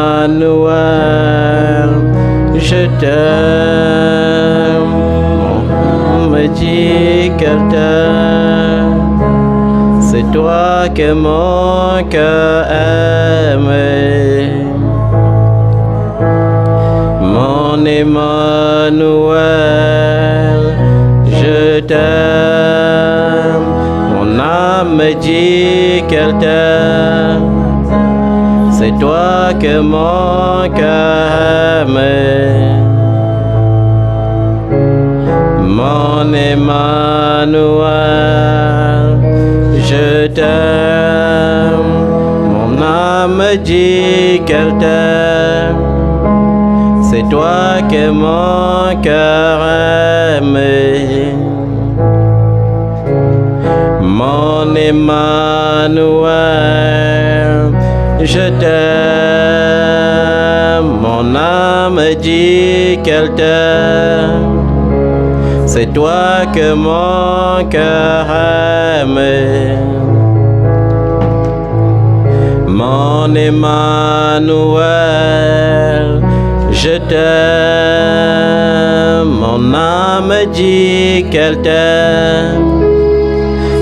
Emmanuel, je t'aime. Me dis qu'elle t'aime. C'est toi que mon cœur aime. Mon Emmanuel, je t'aime. Mon âme me dit qu'elle t'aime. C'est toi que mon cœur aime. Mon Emmanuel, je t'aime. Mon âme me dit qu'elle t'aime. C'est toi que mon cœur aime. Mon Emmanuel, je t'aime. Mon âme me dit qu'elle t'aime. C'est toi que mon cœur aime. Mon Emmanuel, je t'aime. Mon âme me dit qu'elle t'aime.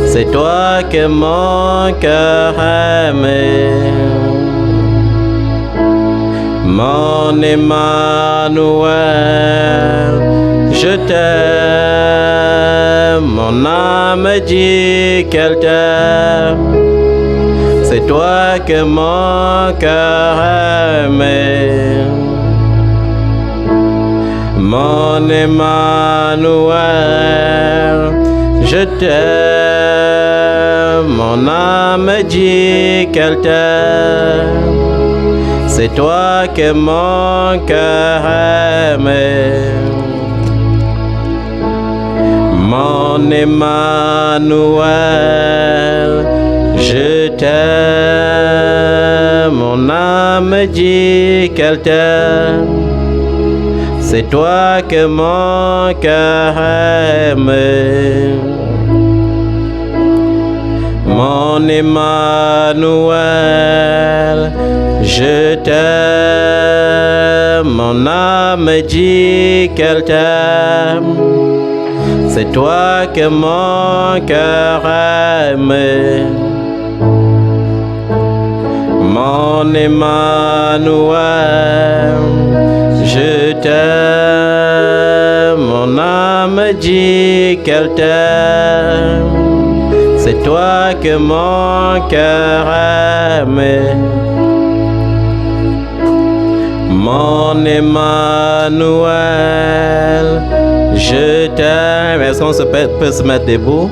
C'est toi que mon cœur aime. Mon Emmanuel, je t'aime. Mon âme me dit qu'elle t'aime. C'est toi que mon cœur aime. Mon Emmanuel, je t'aime. Mon âme me dit qu'elle t'aime. C'est toi que mon cœur aime. Mon Emmanuel, je t'aime. Mon âme me dit qu'elle t'aime. C'est toi que mon cœur aime. Mon Emmanuel, je t'aime. Mon âme me dit qu'elle t'aime. C'est toi que mon cœur aime. Mon Emmanuel, je t'aime. Mon âme me dit qu'elle t'aime. C'est toi que mon cœur aime. Mon Emmanuel, je t'aime. Est-ce qu'on peut se mettre debout?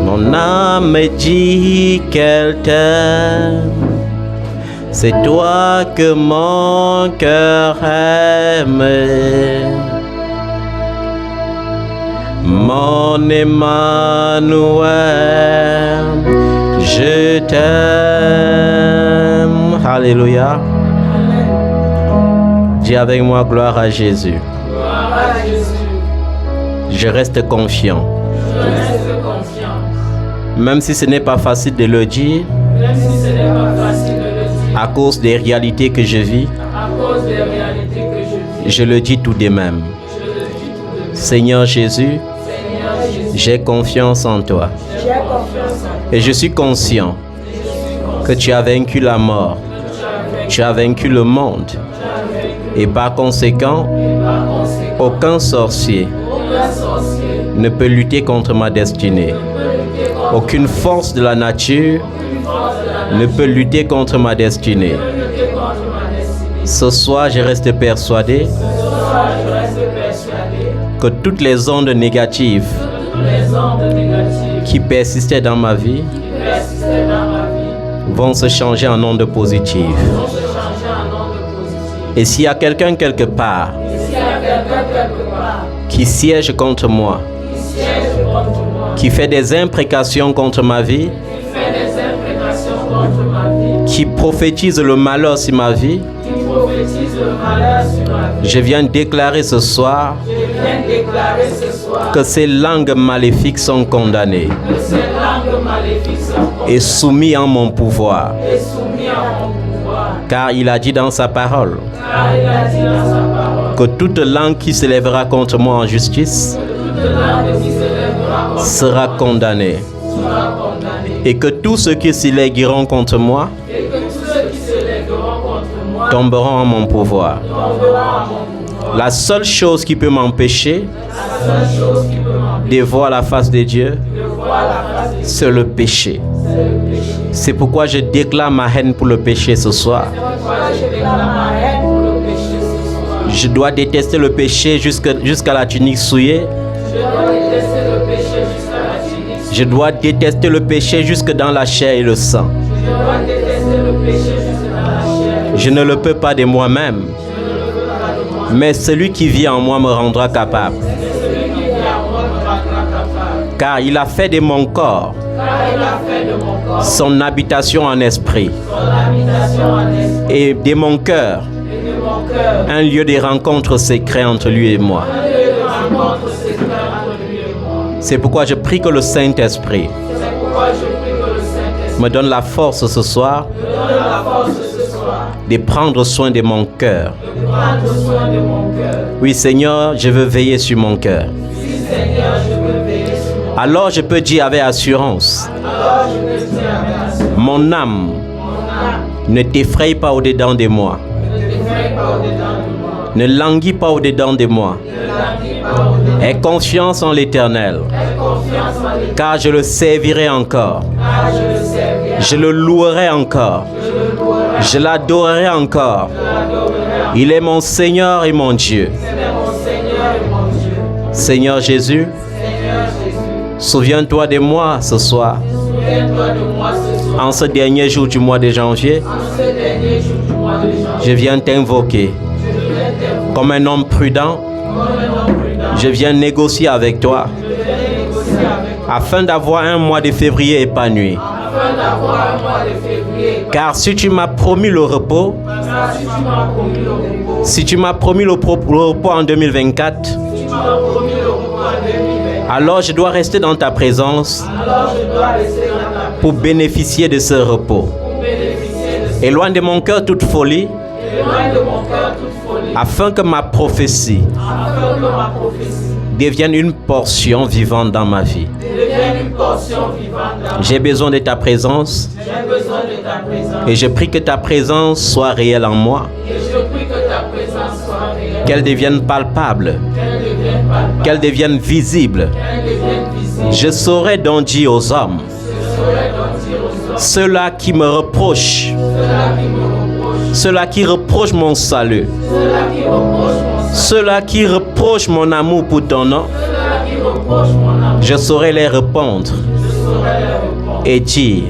Mon âme me dit qu'elle t'aime. C'est toi que mon cœur aime. Mon Emmanuel, je t'aime. Alléluia. Dis avec moi, gloire à Jésus. Gloire à Jésus. Je reste confiant. Je reste confiant. Même si ce n'est pas facile de le dire, Même si ce n'est pas facile de le dire, à cause des réalités que je vis, à cause des réalités que je vis, je le dis tout de même. je le dis tout de même. Seigneur Jésus, Seigneur Jésus, j'ai confiance en toi. j'ai confiance en toi. Et je suis conscient que tu as vaincu la mort. Tu as vaincu le monde. Et par conséquent, aucun sorcier Aucun sorcier ne peut lutter contre ma destinée. ne peut lutter contre Aucune force de la nature aucune force de la ne peut lutter contre ma destinée. lutter contre ma destinée. Ce soir, je reste persuadé Ce soir, je reste persuadé que toutes les ondes négatives que toutes les ondes négatives qui persistaient dans ma vie qui persistaient dans ma vie vont se changer en ondes positives. vont se changer en ondes positives. Et s'il y a quelqu'un quelque part Et s'il y a quelqu'un quelque part qui siège contre moi, qui siège contre moi, qui fait des imprécations contre ma vie, qui fait des imprécations contre ma vie, qui prophétise le malheur sur ma vie, qui prophétise le malheur sur ma vie, je viens déclarer ce soir je viens déclarer ce soir que ces langues maléfiques sont condamnées que ces langues maléfiques sont et soumises en mon pouvoir. et soumises à mon pouvoir. Car il a dit dans sa parole que toute langue qui s'élèvera contre moi en justice sera condamnée. Et que tous ceux qui s'élègueront contre moi tomberont en mon pouvoir. La seule chose qui peut m'empêcher de voir la face de Dieu, c'est le péché. C'est pourquoi je déclare ma haine pour le péché ce soir. Je dois détester le péché jusqu'à la tunique souillée. Je dois détester le péché jusque dans la chair et le sang. Je ne le peux pas de moi-même, mais celui qui vit en moi me rendra capable. Car il a fait de mon corps son habitation en esprit et de mon cœur un lieu de rencontre secret entre lui et moi. C'est pourquoi je prie que le Saint-Esprit me donne la force ce soir de prendre soin de mon cœur. Oui, Seigneur, je veux veiller sur mon cœur. Alors je peux dire avec assurance, mon âme ne t'effraie pas au-dedans de moi. Ne languis pas au-dedans de moi. Aie confiance en l'Éternel, car je le servirai encore. Je le louerai encore. Je l'adorerai encore. Il est mon Seigneur et mon Dieu. Seigneur Jésus, souviens-toi de moi ce soir. En ce dernier jour du mois de janvier, je viens t'invoquer. Comme un homme prudent, je viens négocier avec toi afin d'avoir un mois de février épanoui. Car si tu m'as promis le repos, si tu m'as promis le repos en 2024, alors je dois rester dans ta présence pour bénéficier de ce repos. Éloigne de mon cœur toute folie, afin que ma prophétie devienne une portion vivante dans ma vie. J'ai besoin de ta présence et je prie que ta présence soit réelle en moi, qu'elle devienne palpable, qu'elle devienne visible. Je saurai donc dire aux hommes, ceux-là qui me reprochent, ceux-là qui reprochent mon salut, ceux-là qui reprochent mon amour pour ton nom, je saurai les répondre et dire,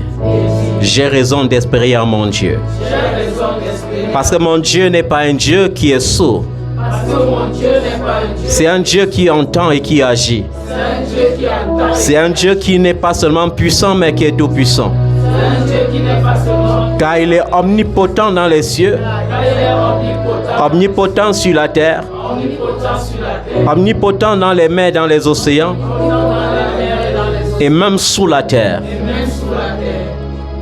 j'ai raison d'espérer en mon Dieu. Parce que mon Dieu n'est pas un Dieu qui est sourd. C'est un Dieu qui entend et qui agit. C'est un Dieu qui n'est pas seulement puissant, mais qui est tout puissant. Car il est omnipotent dans les cieux, omnipotent sur la terre, omnipotent dans les mers, dans les océans, et même sous la terre.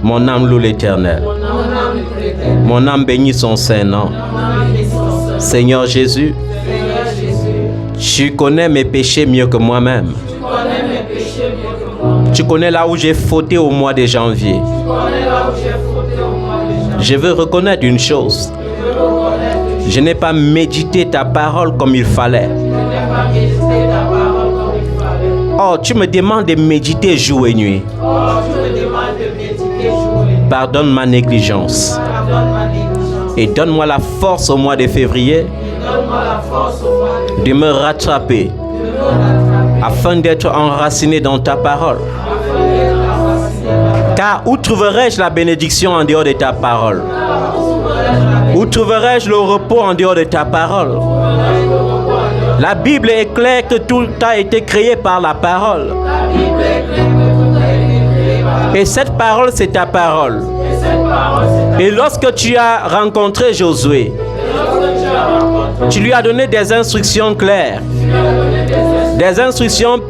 Mon âme loue l'Éternel. Mon âme bénit son Saint-Nom. Seigneur Jésus, tu connais mes péchés mieux que moi-même. Tu connais là où j'ai fauté au mois de janvier. Je veux reconnaître une chose. Je n'ai pas médité ta parole comme il fallait. Oh, tu me demandes de méditer jour et nuit. Pardonne ma négligence. Et donne-moi la force au mois de février de me rattraper afin d'être enraciné dans ta parole. Car où trouverai-je la bénédiction en dehors de ta parole? Où trouverai-je le repos en dehors de ta parole? La Bible est claire que tout a été créé par la parole. Et cette parole, c'est ta parole. Et lorsque tu as rencontré Josué, tu lui as donné des instructions claires, des instructions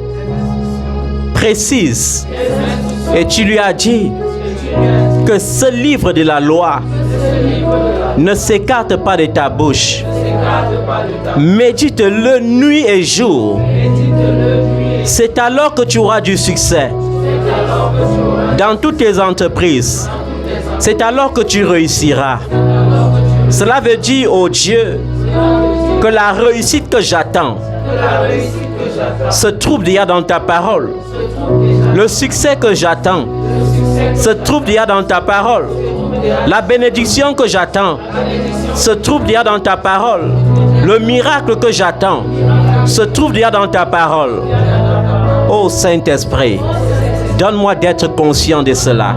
précises. Et tu lui as dit que Que ce livre de la loi ne s'écarte pas de ta bouche. Médite-le nuit et jour. C'est alors que tu auras du succès dans toutes tes entreprises. C'est alors que tu réussiras. Cela veut dire, oh Dieu, que la réussite que j'attends se trouve déjà dans ta parole. Le succès que j'attends se trouve déjà dans ta parole. La bénédiction que j'attends se trouve déjà dans ta parole. Le miracle que j'attends se trouve déjà dans ta parole. Ô Saint-Esprit, donne-moi d'être conscient de cela,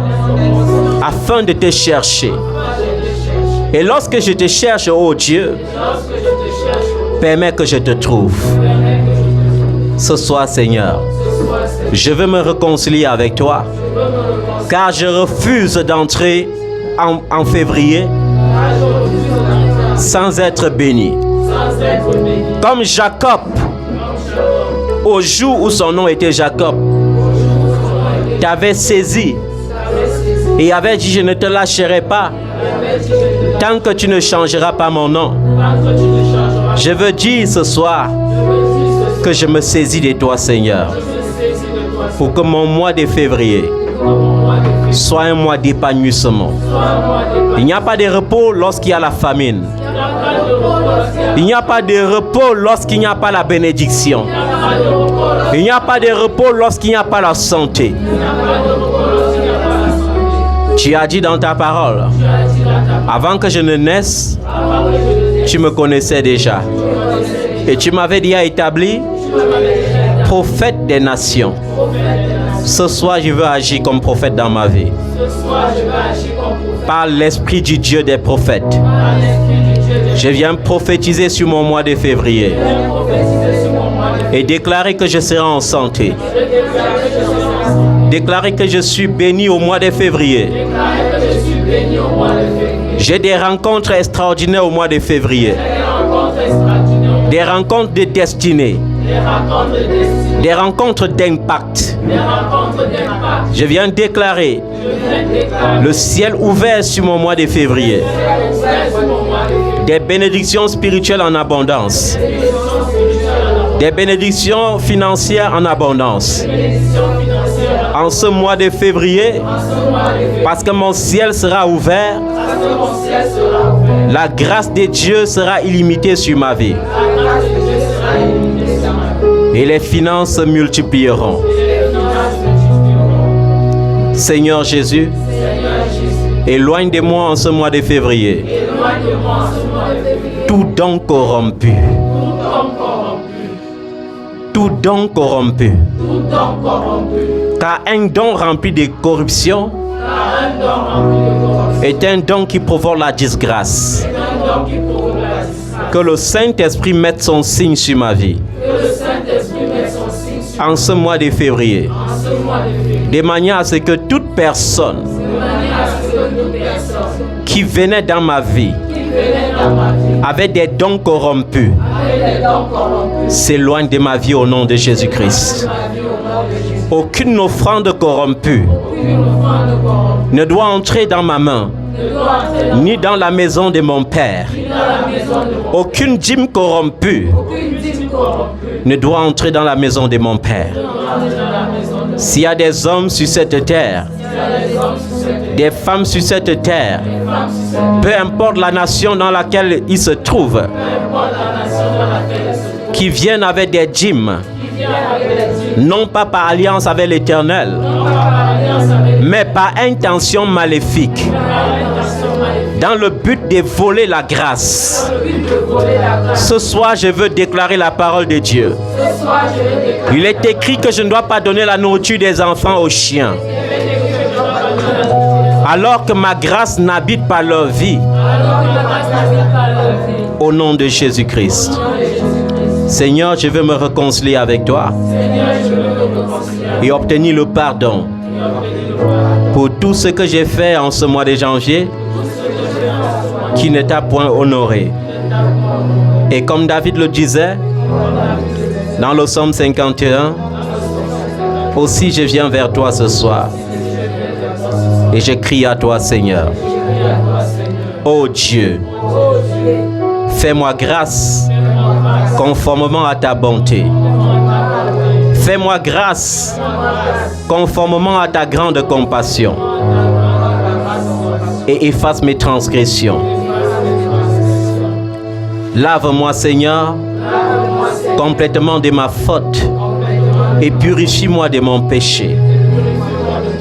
afin de te chercher. Et lorsque je te cherche, ô Dieu, permets que je te trouve. Ce soir, Seigneur, je veux me réconcilier avec toi, car je refuse d'entrer en février sans être béni. Comme Jacob, au jour où son nom était Jacob, t'avais saisi et avait dit: je ne te lâcherai pas tant que tu ne changeras pas mon nom. Je veux dire ce soir que je me saisis de toi, Seigneur, pour que mon mois de février soit un mois d'épanouissement. Il n'y a pas de repos lorsqu'il y a la famine. Il n'y a pas de repos lorsqu'il n'y a pas la bénédiction. Il n'y a pas de repos lorsqu'il n'y a pas la santé. Tu as dit dans ta parole, avant que je ne naisse, tu me connaissais déjà. Et tu m'avais déjà établi prophète des nations. Ce soir, je veux agir comme prophète dans ma vie. Par l'esprit du Dieu des prophètes. Je viens prophétiser sur mon mois de février et déclarer que je serai en santé. Déclarer que je suis béni au mois de février. J'ai des rencontres extraordinaires au mois de février. Des rencontres de destinée. Des rencontres d'impact. Je viens déclarer le ciel ouvert sur mon mois de février. Des bénédictions spirituelles en abondance. Des bénédictions financières en abondance. En ce mois de février, parce que mon ciel sera ouvert, la grâce de Dieu sera illimitée sur ma vie. Et les finances se multiplieront. Seigneur Jésus, éloigne de moi en ce mois de février tout don corrompu. Tout don corrompu. Car un don rempli de corruption est un don qui provoque la disgrâce. Que le Saint-Esprit mette son signe sur ma vie. En ce mois de février. De manière à ce que toute personne qui venait dans ma vie avec des dons corrompus s'éloigne de ma vie au nom de Jésus-Christ. Aucune offrande corrompue ne doit entrer dans ma main, ni dans la maison de mon Père. Aucune dîme corrompue ne doit entrer dans la maison de mon Père. S'il y a des hommes sur cette terre, des femmes sur cette terre, peu importe la nation dans laquelle ils se trouvent, qui viennent avec des dîmes, non pas par alliance avec l'Éternel, mais par intention maléfique, dans le but de voler la grâce. Ce soir, je veux déclarer la parole de Dieu. Il est écrit que je ne dois pas donner la nourriture des enfants aux chiens, alors que ma grâce n'habite pas leur vie. Au nom de Jésus-Christ. Seigneur, je veux me réconcilier avec toi et obtenir le pardon pour tout ce que j'ai fait en ce mois de janvier qui ne t'a point honoré. Et comme David le disait dans le psaume 51, aussi je viens vers toi ce soir Et je crie à toi, Seigneur. Ô Dieu, fais-moi grâce conformément à ta bonté. Fais-moi grâce conformément à ta grande compassion. Et efface mes transgressions. Lave-moi, Seigneur, complètement de ma faute et purifie-moi de mon péché.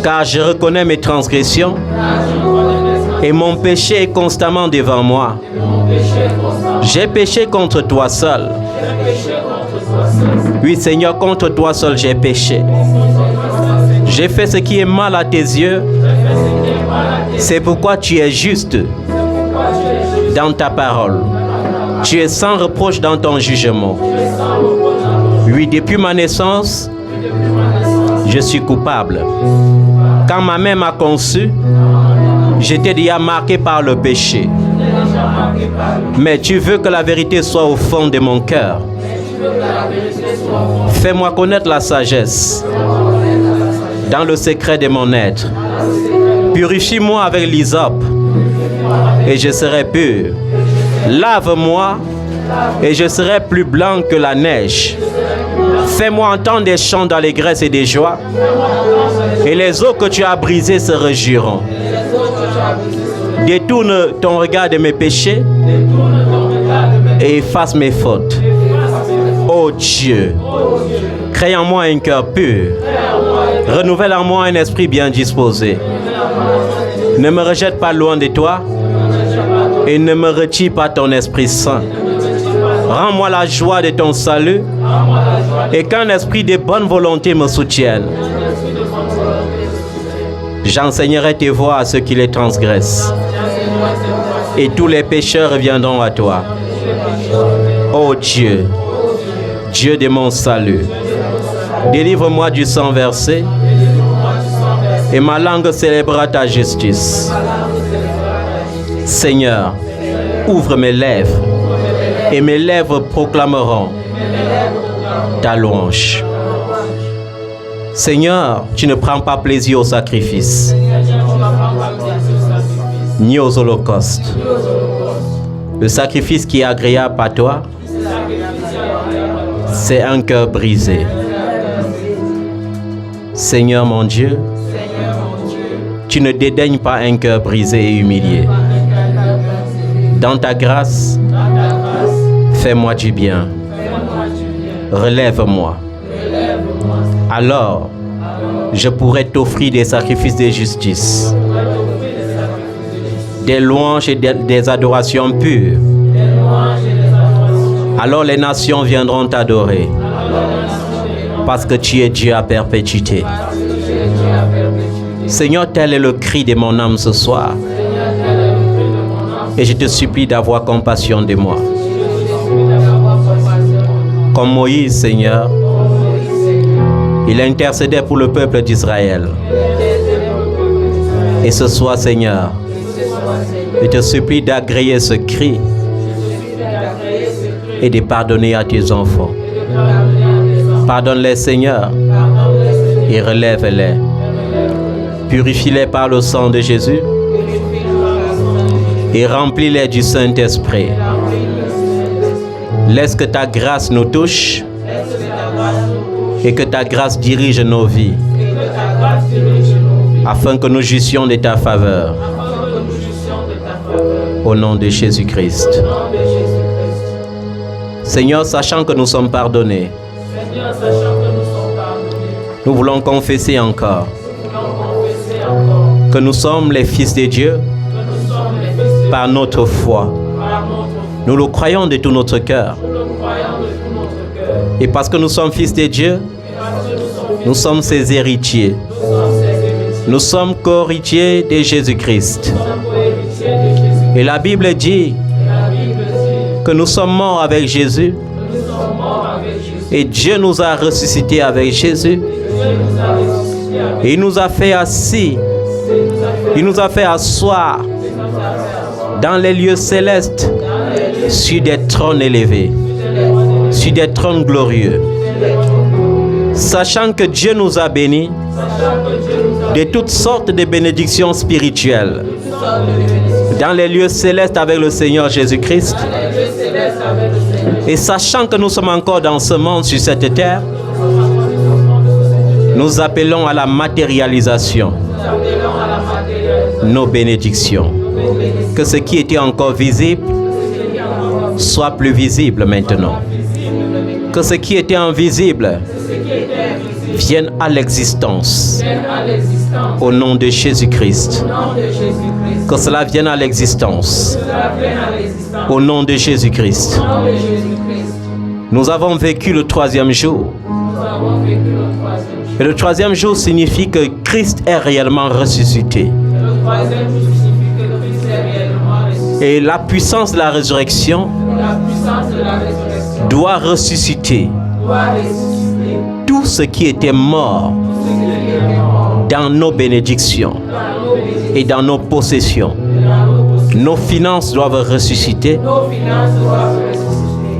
Car je reconnais mes transgressions et mon péché est constamment devant moi. J'ai péché contre toi seul. Oui, Seigneur, contre toi seul j'ai péché. J'ai fait ce qui est mal à tes yeux. C'est pourquoi tu es juste dans ta parole. Tu es sans reproche dans ton jugement. Oui, depuis ma naissance, je suis coupable. Quand ma mère m'a conçu, j'étais déjà marqué par le péché. Mais tu veux que la vérité soit au fond de mon cœur. Fais-moi connaître la sagesse dans le secret de mon être. Purifie-moi avec l'hysope et je serai pur. Lave-moi et je serai plus blanc que la neige. Fais-moi entendre des chants d'allégresse et de joie. Et les eaux que tu as brisées se réjouiront. Détourne ton regard de mes péchés et efface mes fautes. Ô Dieu, crée en moi un cœur pur. Renouvelle en moi un esprit bien disposé. Ne me rejette pas loin de toi et ne me retire pas ton Esprit Saint. Rends-moi la joie de ton salut et qu'un esprit de bonne volonté me soutienne. J'enseignerai tes voies à ceux qui les transgressent et tous les pécheurs reviendront à toi. Ô Dieu, Dieu de mon salut, délivre-moi du sang versé et ma langue célébrera ta justice. Seigneur, ouvre mes lèvres et mes lèvres proclameront ta louange. Seigneur, tu ne prends pas plaisir au sacrifice, ni aux holocaustes. Le sacrifice qui est agréable à toi, c'est un cœur brisé. Seigneur mon Dieu, tu ne dédaignes pas un cœur brisé et humilié. Dans ta grâce, fais-moi du bien. Relève-moi. Alors, je pourrai t'offrir des sacrifices de justice, des louanges et des adorations pures. Alors les nations viendront t'adorer, parce que tu es Dieu à perpétuité. Seigneur, tel est le cri de mon âme ce soir. Et je te supplie d'avoir compassion de moi. Comme Moïse, Seigneur, il intercédait pour le peuple d'Israël. Et ce soir, Seigneur, je te supplie d'agréer ce cri et de pardonner à tes enfants. Pardonne-les, Seigneur, et relève-les. Purifie-les par le sang de Jésus et remplis-les du Saint-Esprit. Laisse que ta grâce nous touche et que ta grâce dirige nos vies, afin que nous jouissions de ta faveur. Au nom de Jésus-Christ. Seigneur, sachant que nous sommes pardonnés, nous voulons confesser encore que nous sommes les fils de Dieu par notre foi. Nous le croyons de tout notre cœur. Et parce que nous sommes fils de Dieu, nous sommes ses héritiers. Nous sommes co-héritiers de Jésus-Christ. Et la Bible dit que nous sommes morts avec Jésus. Et Dieu nous a ressuscités avec Jésus. Et il nous a fait assis. Il nous a fait asseoir dans les lieux célestes sur des trônes élevés, sur des trônes glorieux. Sachant que Dieu nous a bénis de toutes sortes de bénédictions spirituelles dans les lieux célestes avec le Seigneur Jésus-Christ. Et sachant que nous sommes encore dans ce monde, sur cette terre, nous appelons à la matérialisation nos bénédictions. Que ce qui était encore visible soit plus visible maintenant. Que ce qui était invisible vienne à l'existence au nom de Jésus-Christ. Que cela vienne à l'existence au nom de Jésus-Christ. Nous avons vécu le 3e jour. Et le 3e jour signifie que Christ est réellement ressuscité. Et la puissance de la résurrection doit ressusciter tout ce qui était mort dans nos bénédictions et dans nos possessions. Nos finances doivent ressusciter.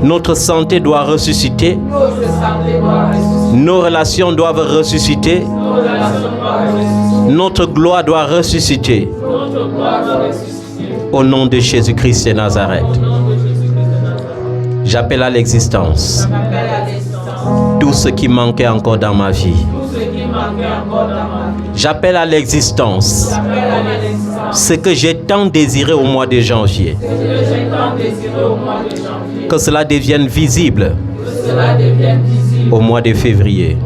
Notre santé doit ressusciter. Nos relations doivent ressusciter. Notre gloire doit ressusciter. Au nom de Jésus-Christ de Nazareth. J'appelle à l'existence tout ce qui manquait encore dans ma vie. J'appelle à l'existence ce que j'ai tant désiré au mois de janvier. Que cela devienne visible au mois de février.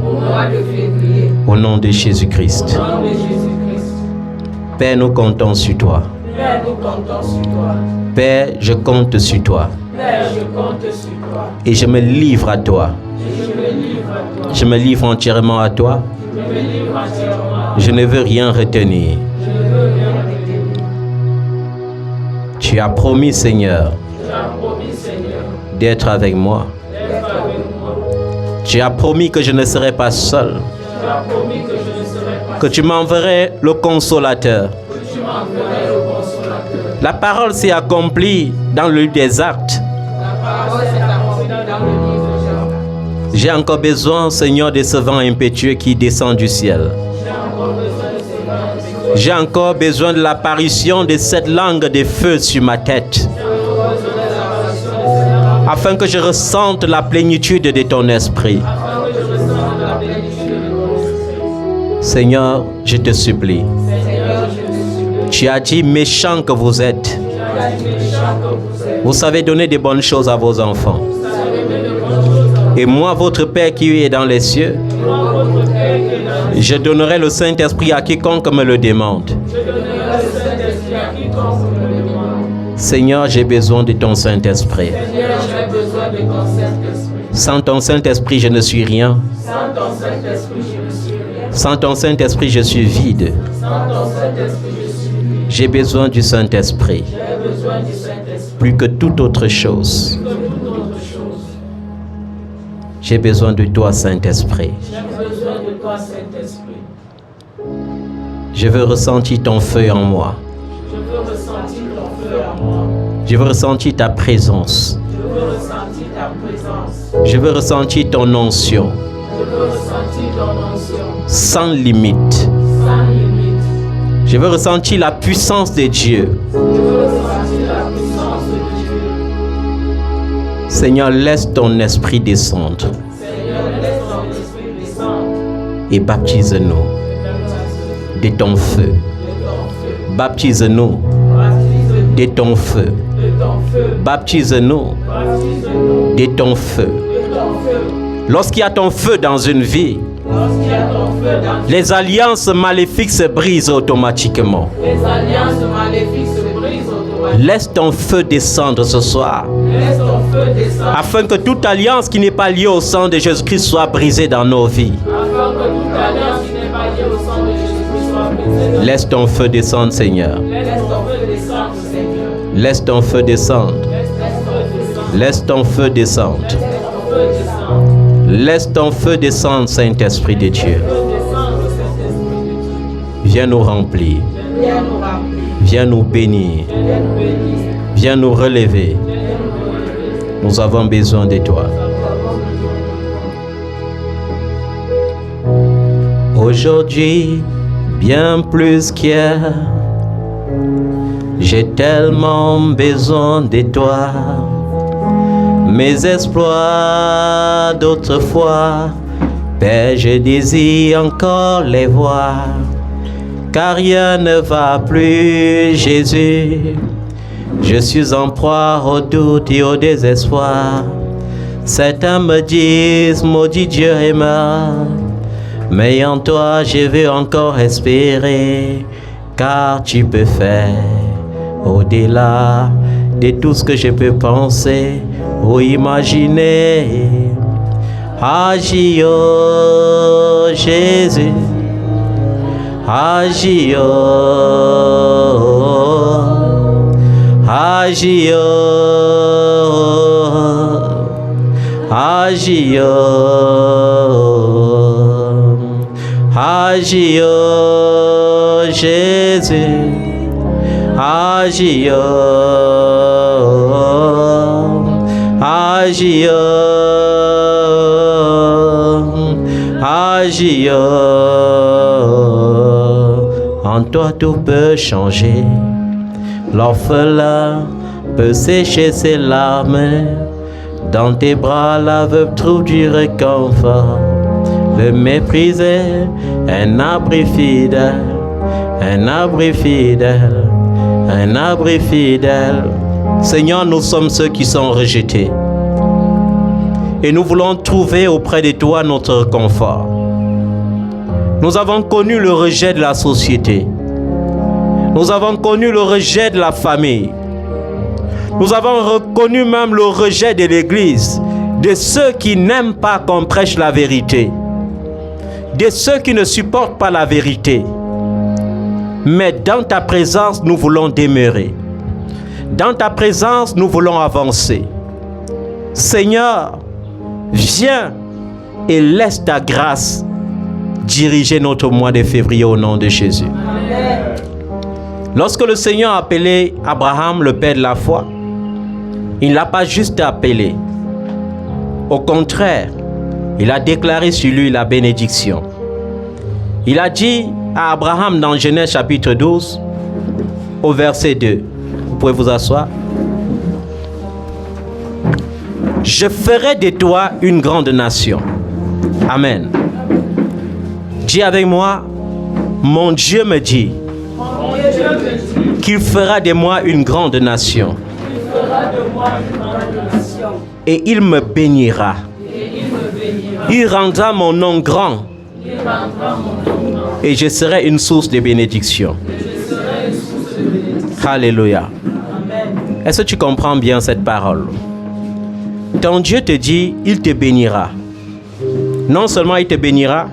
Au nom de Jésus-Christ. Père, nous comptons sur toi. Père, je compte sur toi. Et je me livre à toi. Je me livre entièrement à toi. Je ne veux rien retenir. Tu as promis, Seigneur, d'être avec moi. Tu as promis que je ne serai pas seul. Que tu m'enverrais le consolateur. La parole s'est accomplie dans le livre des Actes. J'ai encore besoin, Seigneur, de ce vent impétueux qui descend du ciel. J'ai encore besoin de l'apparition de cette langue de feu sur ma tête, afin que je ressente la plénitude de ton esprit. Seigneur, je te supplie. Tu as dit, méchants que vous êtes, vous savez donner de bonnes choses à vos enfants. Et moi, votre Père qui est dans les cieux, je donnerai le Saint-Esprit à quiconque me le demande. Seigneur, j'ai besoin de ton Saint-Esprit. Sans ton Saint-Esprit, je ne suis rien. Sans ton Saint-Esprit, je suis vide. J'ai besoin du Saint-Esprit. Plus que toute autre chose. J'ai besoin de toi, Saint-Esprit. Je veux ressentir ton feu en moi. Je veux ressentir ta présence. Je veux ressentir ton onction. Sans limite. Je veux ressentir la puissance de Dieu. Seigneur, laisse ton esprit descendre. Et baptise-nous de ton feu. Baptise-nous de ton feu. Baptise-nous de ton feu. Lorsqu'il y a ton feu dans une vie, les alliances maléfiques se brisent automatiquement. Laisse ton feu descendre ce soir, afin que toute alliance qui n'est pas liée au sang de Jésus-Christ soit brisée dans nos vies. Laisse ton feu descendre, Seigneur. Laisse ton feu descendre. Laisse ton feu descendre. Laisse ton feu descendre, Saint-Esprit de Dieu. Viens nous remplir. Viens nous bénir. Viens nous relever. Nous avons besoin de toi. Aujourd'hui, bien plus qu'hier, j'ai tellement besoin de toi. Mes exploits d'autrefois, Père, je désire encore les voir. Car rien ne va plus, Jésus. Je suis en proie au doute et au désespoir. Certains me disent, maudit Dieu est mort. Mais en toi, je veux encore espérer. Car tu peux faire au-delà de tout ce que je peux penser ou imaginer. Agis, oh Jésus. Agis, oh. Agis, oh. Agis, oh. Agis, oh Jésus. Agis, oh. Agis, oh. Agis, oh. En toi tout peut changer. L'orphelin peut sécher ses larmes. Dans tes bras, la veuve trouve du réconfort. Le méprisé, un abri fidèle. Un abri fidèle. Un abri fidèle. Seigneur, nous sommes ceux qui sont rejetés. Et nous voulons trouver auprès de toi notre réconfort. Nous avons connu le rejet de la société. Nous avons connu le rejet de la famille. Nous avons reconnu même le rejet de l'Église, de ceux qui n'aiment pas qu'on prêche la vérité, de ceux qui ne supportent pas la vérité. Mais dans ta présence, nous voulons demeurer. Dans ta présence, nous voulons avancer. Seigneur, viens et laisse ta grâce diriger notre mois de février au nom de Jésus. Amen. Lorsque le Seigneur a appelé Abraham, le père de la foi, il ne l'a pas juste appelé. Au contraire, il a déclaré sur lui la bénédiction. Il a dit à Abraham dans Genèse chapitre 12, au verset 2. Vous pouvez vous asseoir. Je ferai de toi une grande nation. Amen. Dis avec moi, mon Dieu me dit qu'il fera de moi une grande nation. Et il me bénira. Il rendra mon nom grand. Et je serai une source de bénédiction. Alléluia. Est-ce que tu comprends bien cette parole? Ton Dieu te dit, il te bénira. Non seulement il te bénira,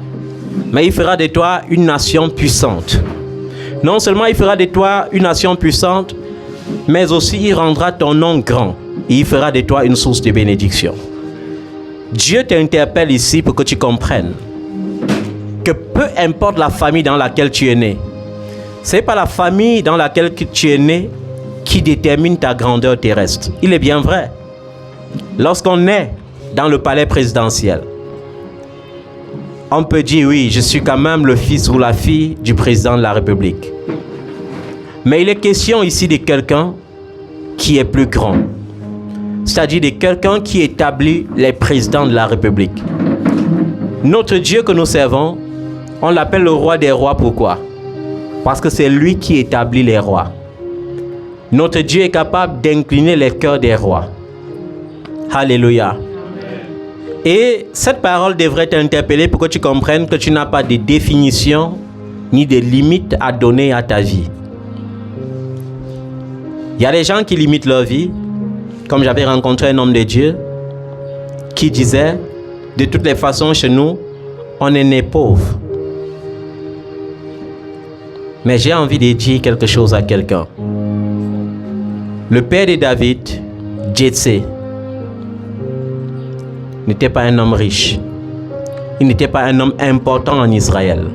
mais il fera de toi une nation puissante. Non seulement il fera de toi une nation puissante, mais aussi il rendra ton nom grand. Et il fera de toi une source de bénédiction. Dieu t'interpelle ici pour que tu comprennes que peu importe la famille dans laquelle tu es né, ce n'est pas la famille dans laquelle tu es né qui détermine ta grandeur terrestre. Il est bien vrai. Lorsqu'on est dans le palais présidentiel, on peut dire oui, je suis quand même le fils ou la fille du président de la République. Mais il est question ici de quelqu'un qui est plus grand. C'est-à-dire de quelqu'un qui établit les présidents de la République. Notre Dieu que nous servons, on l'appelle le roi des rois. Pourquoi? Parce que c'est lui qui établit les rois. Notre Dieu est capable d'incliner les cœurs des rois. Alléluia. Et cette parole devrait t'interpeller pour que tu comprennes que tu n'as pas de définition ni de limites à donner à ta vie. Il y a des gens qui limitent leur vie, comme j'avais rencontré un homme de Dieu qui disait, de toutes les façons chez nous, on est né pauvre. Mais j'ai envie de dire quelque chose à quelqu'un. Le père de David, Jetsé, n'était pas un homme riche. Il n'était pas un homme important en Israël.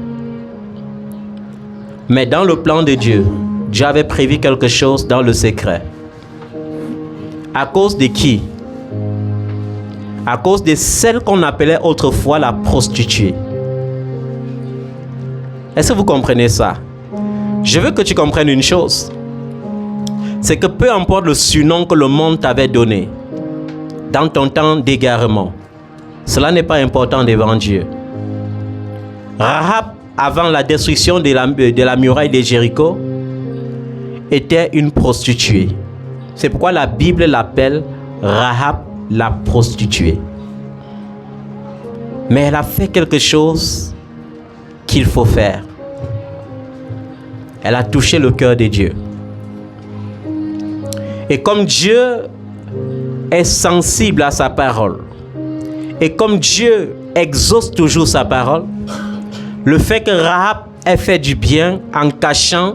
Mais dans le plan de Dieu, Dieu avait prévu quelque chose dans le secret. À cause de qui? À cause de celle qu'on appelait autrefois la prostituée. Est-ce que vous comprenez ça? Je veux que tu comprennes une chose. C'est que peu importe le surnom que le monde t'avait donné dans ton temps d'égarement, cela n'est pas important devant Dieu. Rahab, avant la destruction de la muraille de Jéricho, était une prostituée. C'est pourquoi la Bible l'appelle Rahab la prostituée. Mais elle a fait quelque chose qu'il faut faire. Elle a touché le cœur de Dieu. Et comme Dieu est sensible à sa parole, et comme Dieu exauce toujours sa parole, le fait que Rahab ait fait du bien en cachant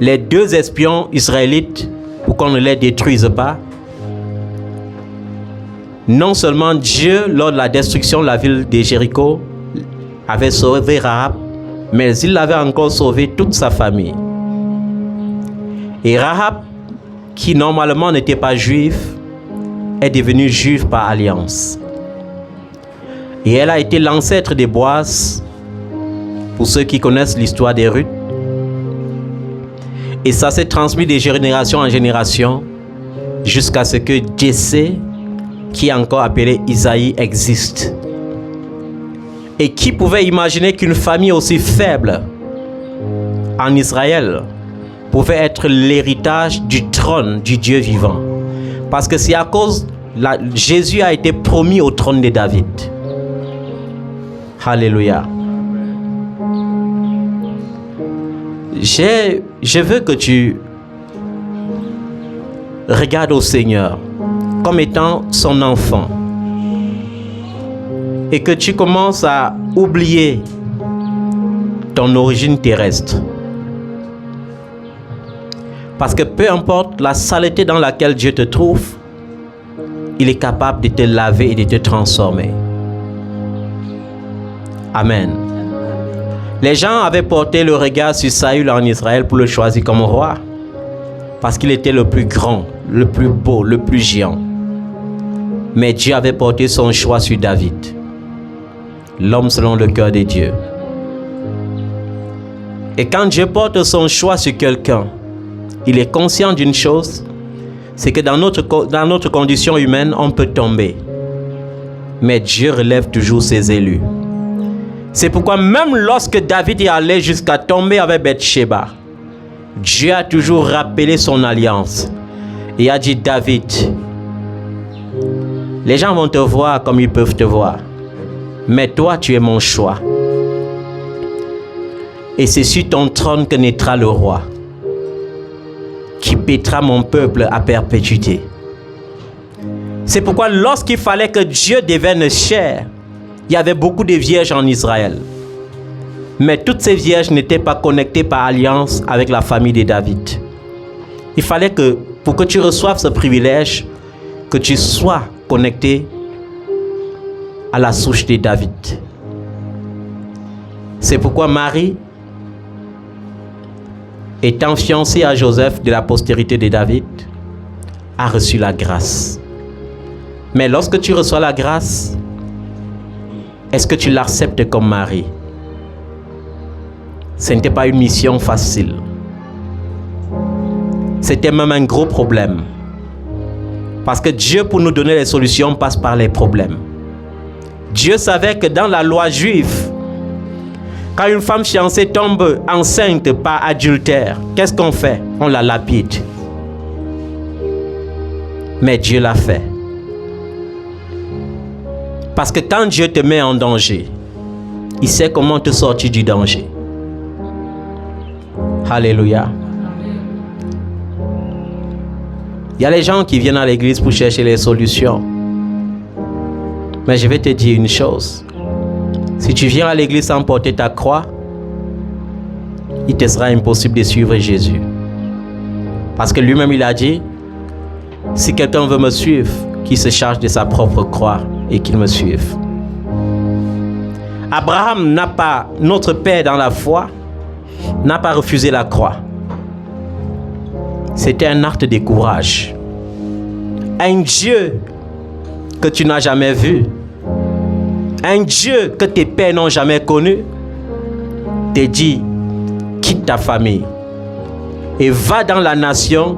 les 2 espions israélites pour qu'on ne les détruise pas, non seulement Dieu, lors de la destruction de la ville de Jéricho, avait sauvé Rahab, mais il avait encore sauvé toute sa famille. Et Rahab, qui normalement n'était pas juive, est devenue juive par alliance. Et elle a été l'ancêtre des Boaz, pour ceux qui connaissent l'histoire des Ruth. Et ça s'est transmis de génération en génération jusqu'à ce que Jessé, qui est encore appelé Isaïe, existe. Et qui pouvait imaginer qu'une famille aussi faible en Israël pouvait être l'héritage du trône du Dieu vivant? Parce que c'est à cause Jésus a été promis au trône de David. Alléluia. Je veux que tu regardes au Seigneur comme étant son enfant et que tu commences à oublier ton origine terrestre. Parce que peu importe la saleté dans laquelle Dieu te trouve, il est capable de te laver et de te transformer. Amen. Les gens avaient porté le regard sur Saül en Israël pour le choisir comme roi. Parce qu'il était le plus grand, le plus beau, le plus géant. Mais Dieu avait porté son choix sur David, l'homme selon le cœur de Dieu. Et quand Dieu porte son choix sur quelqu'un, il est conscient d'une chose, c'est que dans notre condition humaine, on peut tomber. Mais Dieu relève toujours ses élus. C'est pourquoi même lorsque David est allé jusqu'à tomber avec Bathsheba, Dieu a toujours rappelé son alliance et a dit: David, les gens vont te voir comme ils peuvent te voir, mais toi tu es mon choix. Et c'est sur ton trône que naîtra le roi, qui paîtra mon peuple à perpétuité. C'est pourquoi lorsqu'il fallait que Dieu devienne chair, il y avait beaucoup de vierges en Israël. Mais toutes ces vierges n'étaient pas connectées par alliance avec la famille de David. Il fallait que, pour que tu reçoives ce privilège, que tu sois connecté à la souche de David. C'est pourquoi Marie, étant fiancée à Joseph de la postérité de David, a reçu la grâce. Mais lorsque tu reçois la grâce, est-ce que tu l'acceptes comme Marie? Ce n'était pas une mission facile. C'était même un gros problème. Parce que Dieu, pour nous donner les solutions, passe par les problèmes. Dieu savait que dans la loi juive, quand une femme fiancée tombe enceinte par adultère, qu'est-ce qu'on fait? On la lapide. Mais Dieu l'a fait. Parce que quand Dieu te met en danger, il sait comment te sortir du danger. Alléluia. Il y a les gens qui viennent à l'église pour chercher les solutions. Mais je vais te dire une chose. Si tu viens à l'église sans porter ta croix, il te sera impossible de suivre Jésus. Parce que lui-même, il a dit, si quelqu'un veut me suivre, qu'il se charge de sa propre croix et qu'il me suive. Abraham n'a pas, notre père dans la foi, n'a pas refusé la croix. C'était un acte de courage. Un Dieu que tu n'as jamais vu, un Dieu que tes pères n'ont jamais connu, te dit, quitte ta famille et va dans la nation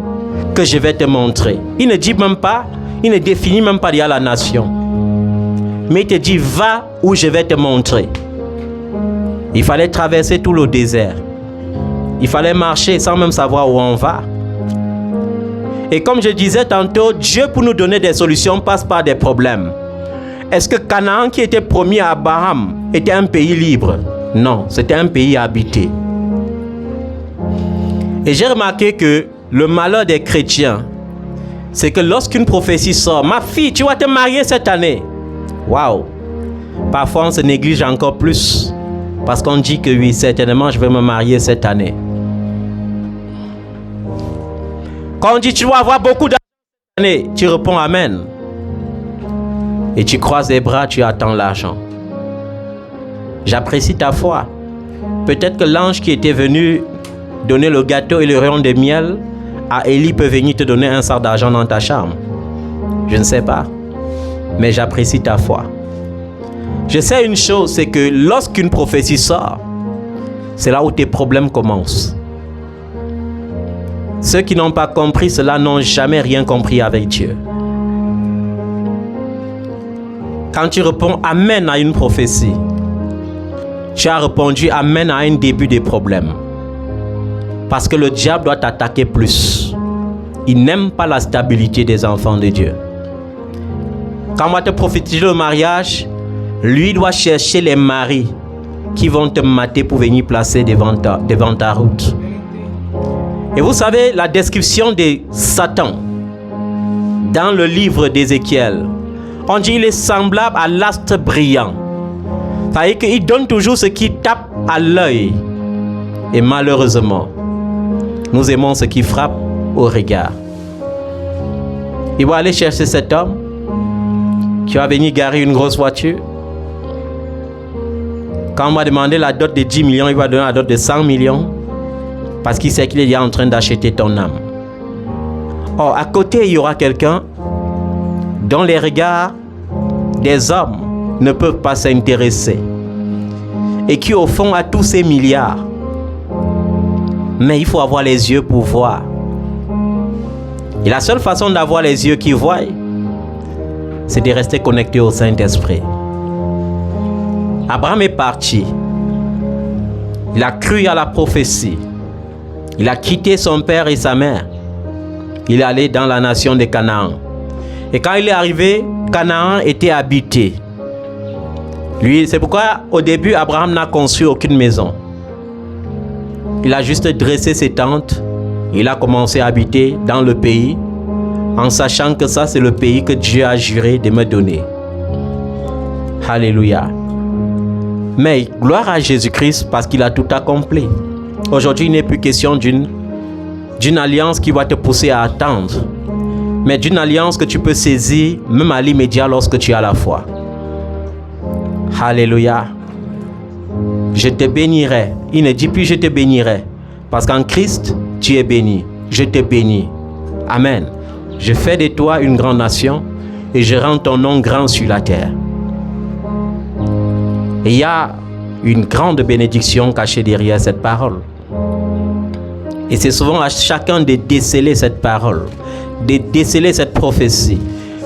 que je vais te montrer. Il ne dit même pas, il ne définit même pas déjà la nation. Mais il te dit, va où je vais te montrer. Il fallait traverser tout le désert. Il fallait marcher sans même savoir où on va. Et comme je disais tantôt, Dieu pour nous donner des solutions passe par des problèmes. Est-ce que Canaan qui était promis à Abraham était un pays libre? Non, c'était un pays habité. Et j'ai remarqué que le malheur des chrétiens, c'est que lorsqu'une prophétie sort, ma fille, tu vas te marier cette année. Waouh! Parfois on se néglige encore plus. Parce qu'on dit que oui, certainement je vais me marier cette année. Quand on dit tu vas avoir beaucoup d'argent cette année, tu réponds amen. Et tu croises les bras, tu attends l'argent. J'apprécie ta foi. Peut-être que l'ange qui était venu donner le gâteau et le rayon de miel à Élie peut venir te donner un sac d'argent dans ta chambre. Je ne sais pas. Mais j'apprécie ta foi. Je sais une chose, c'est que lorsqu'une prophétie sort, c'est là où tes problèmes commencent. Ceux qui n'ont pas compris cela n'ont jamais rien compris avec Dieu. Quand tu réponds amen à une prophétie, tu as répondu amen à un début des problèmes. Parce que le diable doit t'attaquer plus. Il n'aime pas la stabilité des enfants de Dieu. Quand on va te prophétiser le mariage, lui doit chercher les maris qui vont te mater pour venir placer devant ta route. Et vous savez, la description de Satan dans le livre d'Ézéchiel, on dit qu'il est semblable à l'astre brillant. C'est-à-dire qu'il donne toujours ce qui tape à l'œil. Et malheureusement, nous aimons ce qui frappe au regard. Il va aller chercher cet homme qui va venir garer une grosse voiture. Quand on va demander la dot de 10 millions, il va donner la dot de 100 millions. Parce qu'il sait qu'il est déjà en train d'acheter ton âme. Or, à côté, il y aura quelqu'un dont les regards des hommes ne peuvent pas s'intéresser. Et qui, au fond, a tous ces milliards. Mais il faut avoir les yeux pour voir. Et la seule façon d'avoir les yeux qui voient, c'est de rester connecté au Saint-Esprit. Abraham est parti. Il a cru à la prophétie. Il a quitté son père et sa mère. Il est allé dans la nation de Canaan. Et quand il est arrivé, Canaan était habité. Lui, c'est pourquoi au début, Abraham n'a construit aucune maison. Il a juste dressé ses tentes. Il a commencé à habiter dans le pays, en sachant que ça, c'est le pays que Dieu a juré de me donner. Alléluia. Mais gloire à Jésus-Christ parce qu'il a tout accompli. Aujourd'hui, il n'est plus question d'une alliance qui va te pousser à attendre, mais d'une alliance que tu peux saisir même à l'immédiat lorsque tu as la foi. Alléluia. Je te bénirai. Il ne dit plus je te bénirai. Parce qu'en Christ, tu es béni. Je te bénis. Amen. Je fais de toi une grande nation et je rends ton nom grand sur la terre. Et il y a une grande bénédiction cachée derrière cette parole. Et c'est souvent à chacun de déceler cette parole, de déceler cette prophétie.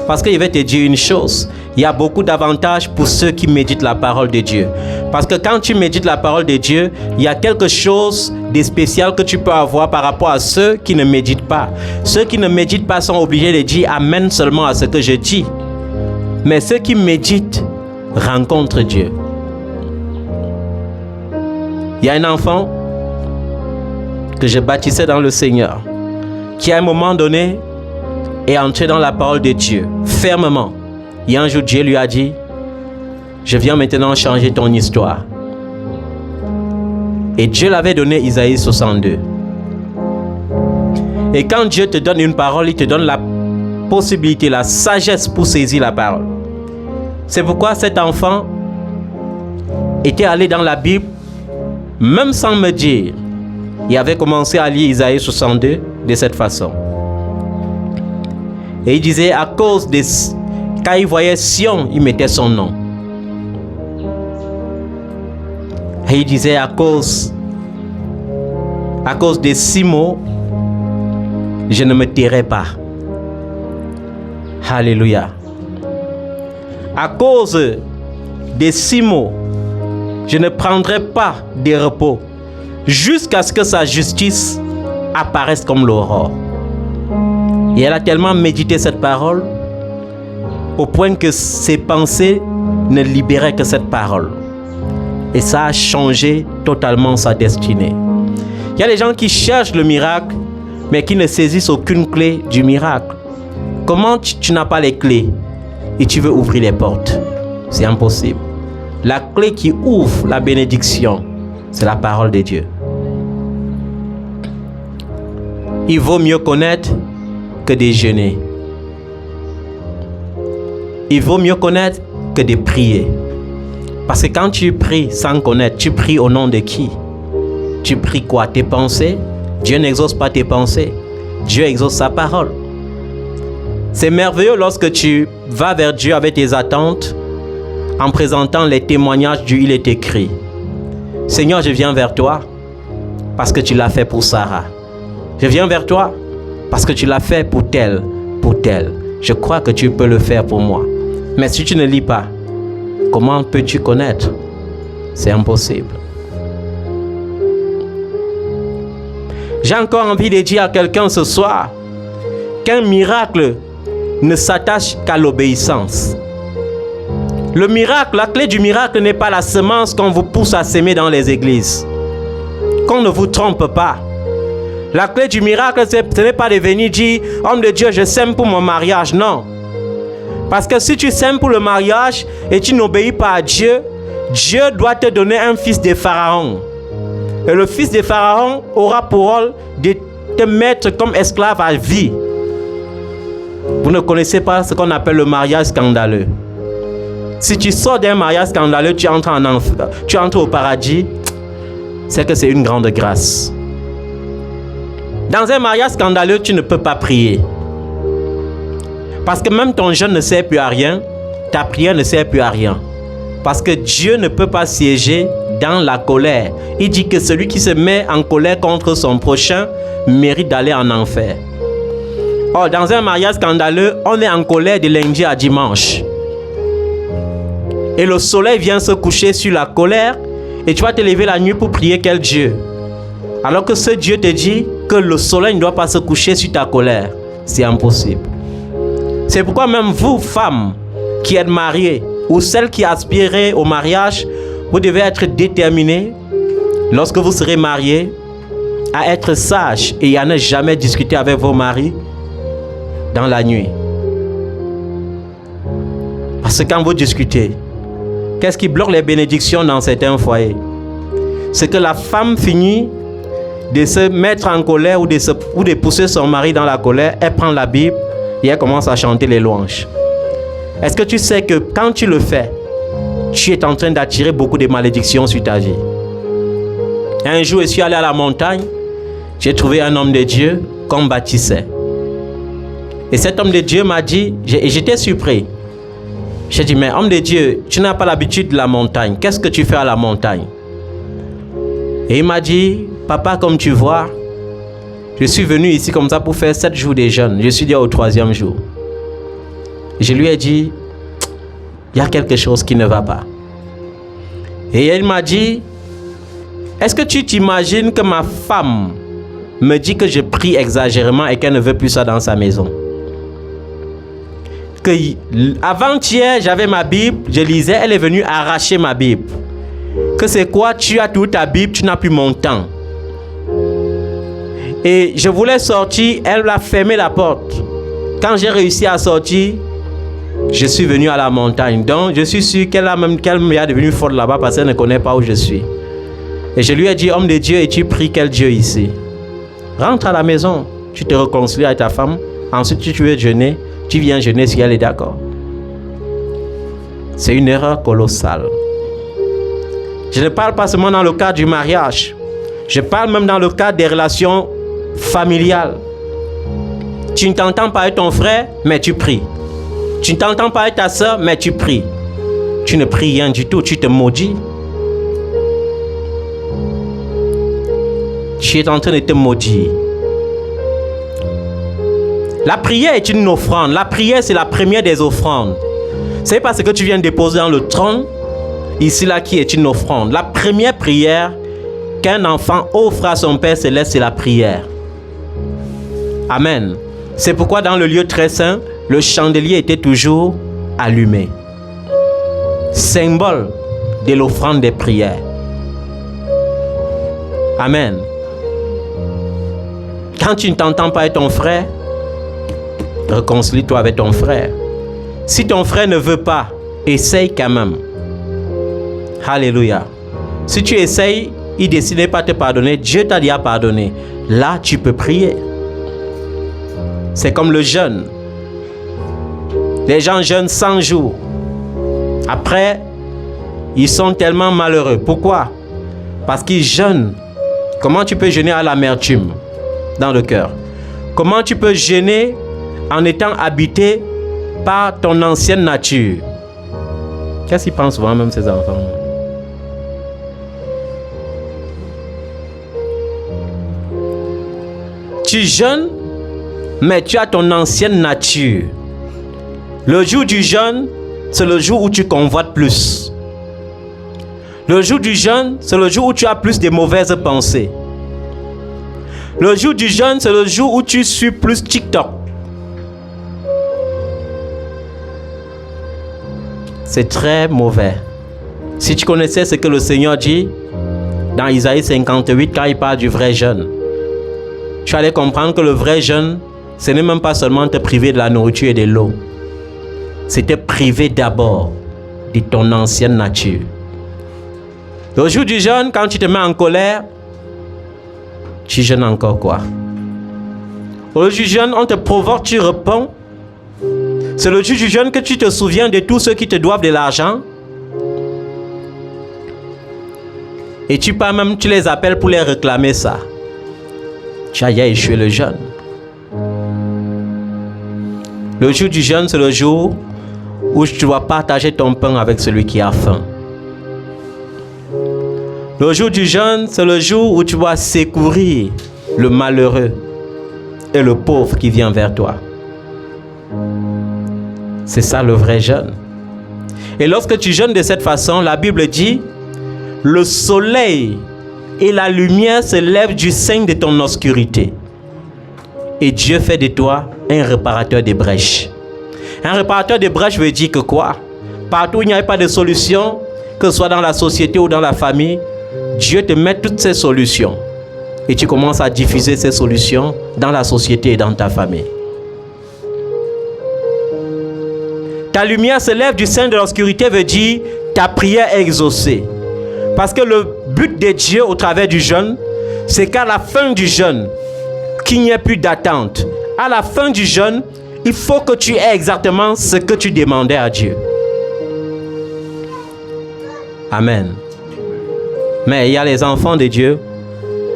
Parce qu'il va te dire une chose, il y a beaucoup d'avantages pour ceux qui méditent la parole de Dieu. Parce que quand tu médites la parole de Dieu, il y a quelque chose de spécial que tu peux avoir par rapport à ceux qui ne méditent pas. Ceux qui ne méditent pas sont obligés de dire amen seulement à ce que je dis. Mais ceux qui méditent rencontrent Dieu. Il y a un enfant que je bâtissais dans le Seigneur, qui à un moment donné est entré dans la parole de Dieu, fermement. Et un jour, Dieu lui a dit, je viens maintenant changer ton histoire. Et Dieu l'avait donné Isaïe 62. Et quand Dieu te donne une parole, il te donne la possibilité, la sagesse pour saisir la parole. C'est pourquoi cet enfant était allé dans la Bible, même sans me dire. Il avait commencé à lire Isaïe 62 de cette façon. Et il disait, à cause de... Quand il voyait Sion, il mettait son nom. Et il disait, à cause des 6 mots, je ne me tairai pas. Alléluia. À cause des 6 mots, je ne prendrai pas de repos jusqu'à ce que sa justice apparaisse comme l'aurore. Et elle a tellement médité cette parole au point que ses pensées ne libéraient que cette parole. Et ça a changé totalement sa destinée. Il y a des gens qui cherchent le miracle, mais qui ne saisissent aucune clé du miracle. Comment tu n'as pas les clés et tu veux ouvrir les portes? C'est impossible. La clé qui ouvre la bénédiction, c'est la parole de Dieu. Il vaut mieux connaître que déjeuner. Il vaut mieux connaître que de prier. Parce que quand tu pries sans connaître, tu pries au nom de qui? Tu pries quoi? Tes pensées? Dieu n'exauce pas tes pensées. Dieu exauce sa parole. C'est merveilleux lorsque tu vas vers Dieu avec tes attentes, en présentant les témoignages du Il est écrit. Seigneur, je viens vers toi parce que tu l'as fait pour Sarah. Je viens vers toi parce que tu l'as fait pour tel, pour tel. Je crois que tu peux le faire pour moi. Mais si tu ne lis pas, comment peux-tu connaître? C'est impossible. J'ai encore envie de dire à quelqu'un ce soir qu'un miracle ne s'attache qu'à l'obéissance. Le miracle, la clé du miracle n'est pas la semence qu'on vous pousse à s'aimer dans les églises. Qu'on ne vous trompe pas. La clé du miracle, ce n'est pas de venir dire « Homme de Dieu, je sème pour mon mariage ». Non. Parce que si tu sèmes pour le mariage et tu n'obéis pas à Dieu, Dieu doit te donner un fils de Pharaon. Et le fils de Pharaon aura pour rôle de te mettre comme esclave à vie. Vous ne connaissez pas ce qu'on appelle le mariage scandaleux. Si tu sors d'un mariage scandaleux, tu entres au paradis, c'est que c'est une grande grâce. Dans un mariage scandaleux, tu ne peux pas prier. Parce que même ton jeûne ne sert plus à rien, ta prière ne sert plus à rien. Parce que Dieu ne peut pas siéger dans la colère. Il dit que celui qui se met en colère contre son prochain mérite d'aller en enfer. Or, dans un mariage scandaleux, on est en colère de lundi à dimanche. Et le soleil vient se coucher sur la colère et tu vas te lever la nuit pour prier quel Dieu? Alors que ce Dieu te dit que le soleil ne doit pas se coucher sur ta colère. C'est impossible. C'est pourquoi même vous, femmes qui êtes mariées ou celles qui aspirez au mariage, vous devez être déterminées lorsque vous serez mariées à être sages et à ne jamais discuter avec vos maris dans la nuit. Parce que quand vous discutez, qu'est-ce qui bloque les bénédictions dans certains foyers? C'est que la femme finit de se mettre en colère ou de pousser son mari dans la colère. Elle prend la Bible et elle commence à chanter les louanges. Est-ce que tu sais que quand tu le fais, tu es en train d'attirer beaucoup de malédictions sur ta vie? Un jour, je suis allé à la montagne. J'ai trouvé un homme de Dieu qu'on bâtissait. Et cet homme de Dieu m'a dit, et j'étais surpris. J'ai dit, mais homme de Dieu, tu n'as pas l'habitude de la montagne. Qu'est-ce que tu fais à la montagne? Et il m'a dit, papa, comme tu vois, je suis venu ici comme ça pour faire 7 jours de jeûne. Je suis déjà au 3e jour. Je lui ai dit, il y a quelque chose qui ne va pas. Et il m'a dit, est-ce que tu t'imagines que ma femme me dit que je prie exagérément et qu'elle ne veut plus ça dans sa maison? Que avant-hier, j'avais ma Bible, je lisais, elle est venue arracher ma Bible. Que c'est quoi? Tu as toute ta Bible, tu n'as plus mon temps. Et je voulais sortir, elle a fermé la porte. Quand j'ai réussi à sortir, je suis venu à la montagne. Donc, je suis sûr qu'elle est devenue folle là-bas parce qu'elle ne connaît pas où je suis. Et je lui ai dit, homme de Dieu, et tu pries quel Dieu ici? Rentre à la maison, tu te réconcilies avec ta femme. Ensuite, si tu veux jeûner, tu viens jeûner si elle est d'accord. C'est une erreur colossale. Je ne parle pas seulement dans le cadre du mariage. Je parle même dans le cadre des relations familiales. Tu ne t'entends pas avec ton frère, mais tu pries. Tu ne t'entends pas avec ta soeur, mais tu pries. Tu ne pries rien du tout, tu te maudis. tu es en train de te maudire. La prière est une offrande. La prière, c'est la première des offrandes. C'est pas ce que tu viens déposer dans le trône, ici là, qui est une offrande. La première prière qu'un enfant offre à son Père Céleste, c'est la prière. Amen. C'est pourquoi dans le lieu très saint, le chandelier était toujours allumé. Symbole de l'offrande des prières. Amen. Quand tu ne t'entends pas avec ton frère, réconcilie-toi avec ton frère. Si ton frère ne veut pas, essaye quand même. Alléluia. Si tu essayes, il décide de pas te pardonner, Dieu t'a déjà pardonné. Là, tu peux prier. C'est comme le jeûne. Les gens jeûnent 100 jours. Après, ils sont tellement malheureux. Pourquoi? Parce qu'ils jeûnent. Comment tu peux jeûner à l'amertume dans le cœur? Comment tu peux jeûner en étant habité par ton ancienne nature? Qu'est-ce qu'ils pensent souvent même ces enfants? Tu jeûnes, mais tu as ton ancienne nature. Le jour du jeûne, c'est le jour où tu convoites plus. Le jour du jeûne, c'est le jour où tu as plus de mauvaises pensées. Le jour du jeûne, c'est le jour où tu suis plus TikTok. C'est très mauvais. Si tu connaissais ce que le Seigneur dit dans Isaïe 58, quand il parle du vrai jeûne, tu allais comprendre que le vrai jeûne, ce n'est même pas seulement te priver de la nourriture et de l'eau. C'est te priver d'abord de ton ancienne nature. Le jour du jeûne, quand tu te mets en colère, tu jeûnes encore quoi? Au jour du jeûne, on te provoque, tu réponds. C'est le jour du jeûne que tu te souviens de tous ceux qui te doivent de l'argent. Et tu pars même, tu les appelles pour les réclamer ça. Tu as échoué le jeûne. Le jour du jeûne, c'est le jour où tu dois partager ton pain avec celui qui a faim. Le jour du jeûne, c'est le jour où tu dois secourir le malheureux et le pauvre qui vient vers toi. C'est ça le vrai jeûne. Et lorsque tu jeûnes de cette façon, la Bible dit, le soleil et la lumière se lèvent du sein de ton obscurité. Et Dieu fait de toi un réparateur des brèches. Un réparateur des brèches veut dire que quoi? Partout où il n'y a pas de solution, que ce soit dans la société ou dans la famille, Dieu te met toutes ces solutions. Et tu commences à diffuser ces solutions dans la société et dans ta famille. Ta lumière se lève du sein de l'obscurité veut dire ta prière est exaucée. Parce que le but de Dieu au travers du jeûne, c'est qu'à la fin du jeûne, qu'il n'y ait plus d'attente. À la fin du jeûne, il faut que tu aies exactement ce que tu demandais à Dieu. Amen. Mais il y a les enfants de Dieu,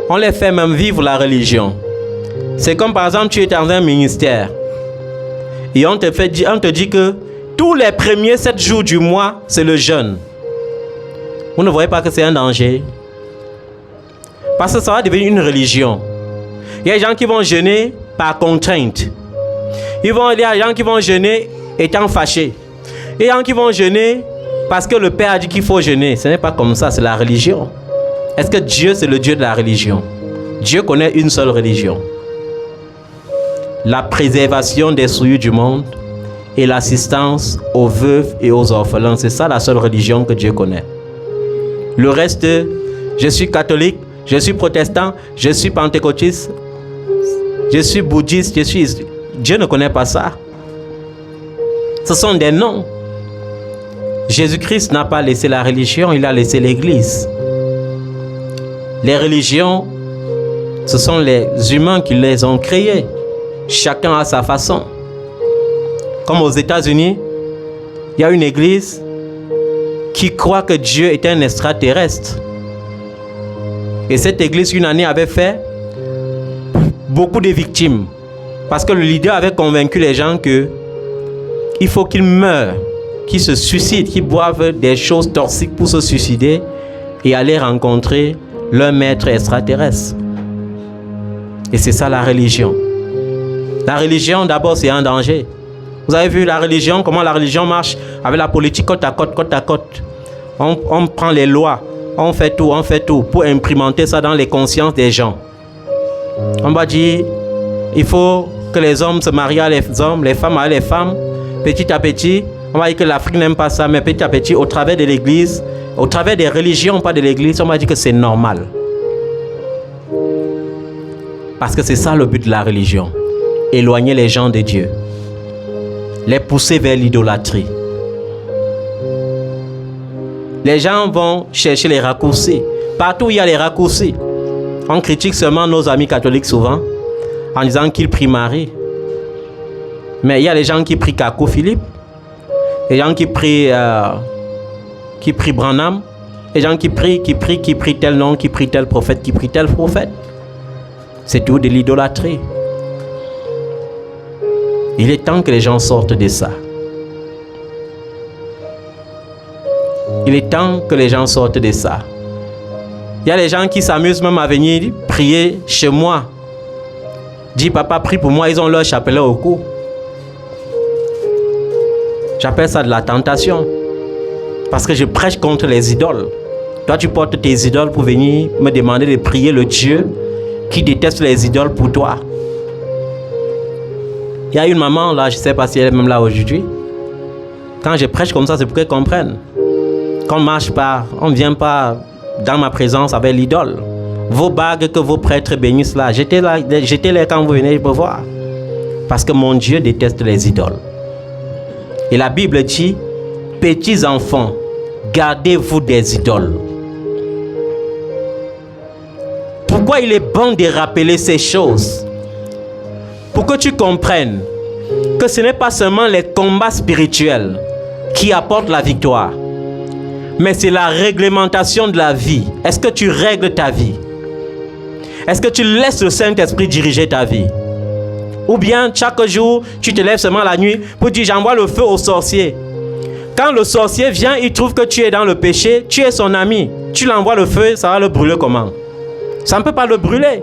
on les fait même vivre la religion. C'est comme par exemple, tu es dans un ministère et on te dit que tous les premiers 7 jours du mois, c'est le jeûne. Vous ne voyez pas que c'est un danger? Parce que ça va devenir une religion. Il y a des gens qui vont jeûner par contrainte. Il y a des gens qui vont jeûner étant fâchés. Il y a des gens qui vont jeûner parce que le Père a dit qu'il faut jeûner. Ce n'est pas comme ça, c'est la religion. Est-ce que Dieu, c'est le Dieu de la religion? Dieu connaît une seule religion. La préservation des souillures du monde et l'assistance aux veuves et aux orphelins. C'est ça la seule religion que Dieu connaît. Le reste, je suis catholique, je suis protestant, je suis pentecôtiste, je suis bouddhiste, Dieu ne connaît pas ça. Ce sont des noms. Jésus-Christ n'a pas laissé la religion, il a laissé l'Église. Les religions, ce sont les humains qui les ont créées. Chacun à sa façon. Comme aux États-Unis, il y a une église qui croit que Dieu est un extraterrestre. Et cette église, une année, avait fait beaucoup de victimes. Parce que le leader avait convaincu les gens qu'il faut qu'ils meurent, qu'ils se suicident, qu'ils boivent des choses toxiques pour se suicider et aller rencontrer leur maître extraterrestre. Et c'est ça la religion. La religion, d'abord, c'est un danger. Vous avez vu la religion, comment la religion marche avec la politique côte à côte, côte à côte. On prend les lois, on fait tout pour imprimenter ça dans les consciences des gens. On va dire, il faut que les hommes se marient à les hommes, les femmes à les femmes. Petit à petit, on va dire que l'Afrique n'aime pas ça, mais petit à petit, au travers de l'église, au travers des religions, pas de l'église, on va dire que c'est normal. Parce que c'est ça le but de la religion. Éloigner les gens de Dieu. Les pousser vers l'idolâtrie. Les gens vont chercher les raccourcis. Partout où il y a les raccourcis. On critique seulement nos amis catholiques souvent en disant qu'ils prient Marie. Mais il y a les gens qui prient Kako Philippe, les gens qui prient Branham, les gens qui prient tel nom, qui prient tel prophète, qui prient tel prophète. C'est tout de l'idolâtrie. Il est temps que les gens sortent de ça. Il est temps que les gens sortent de ça. Il y a les gens qui s'amusent même à venir prier chez moi. Dis papa, prie pour moi, ils ont leur chapelet au cou. J'appelle ça de la tentation. Parce que je prêche contre les idoles. Toi, tu portes tes idoles pour venir me demander de prier le Dieu qui déteste les idoles pour toi. Il y a une maman là, je ne sais pas si elle est même là aujourd'hui. Quand je prêche comme ça, c'est pour qu'elle comprenne. Qu'on ne marche pas, on ne vient pas dans ma présence avec l'idole. Vos bagues que vos prêtres bénissent là, jetez-les quand vous venez me voir. Parce que mon Dieu déteste les idoles. Et la Bible dit, petits enfants, gardez-vous des idoles. Pourquoi il est bon de rappeler ces choses? Pour que tu comprennes que ce n'est pas seulement les combats spirituels qui apportent la victoire, mais c'est la réglementation de la vie. Est-ce que tu règles ta vie? Est-ce que tu laisses le Saint-Esprit diriger ta vie? Ou bien chaque jour, tu te lèves seulement la nuit pour dire j'envoie le feu au sorcier. Quand le sorcier vient, il trouve que tu es dans le péché, tu es son ami. Tu l'envoies le feu, ça va le brûler comment? Ça ne peut pas le brûler.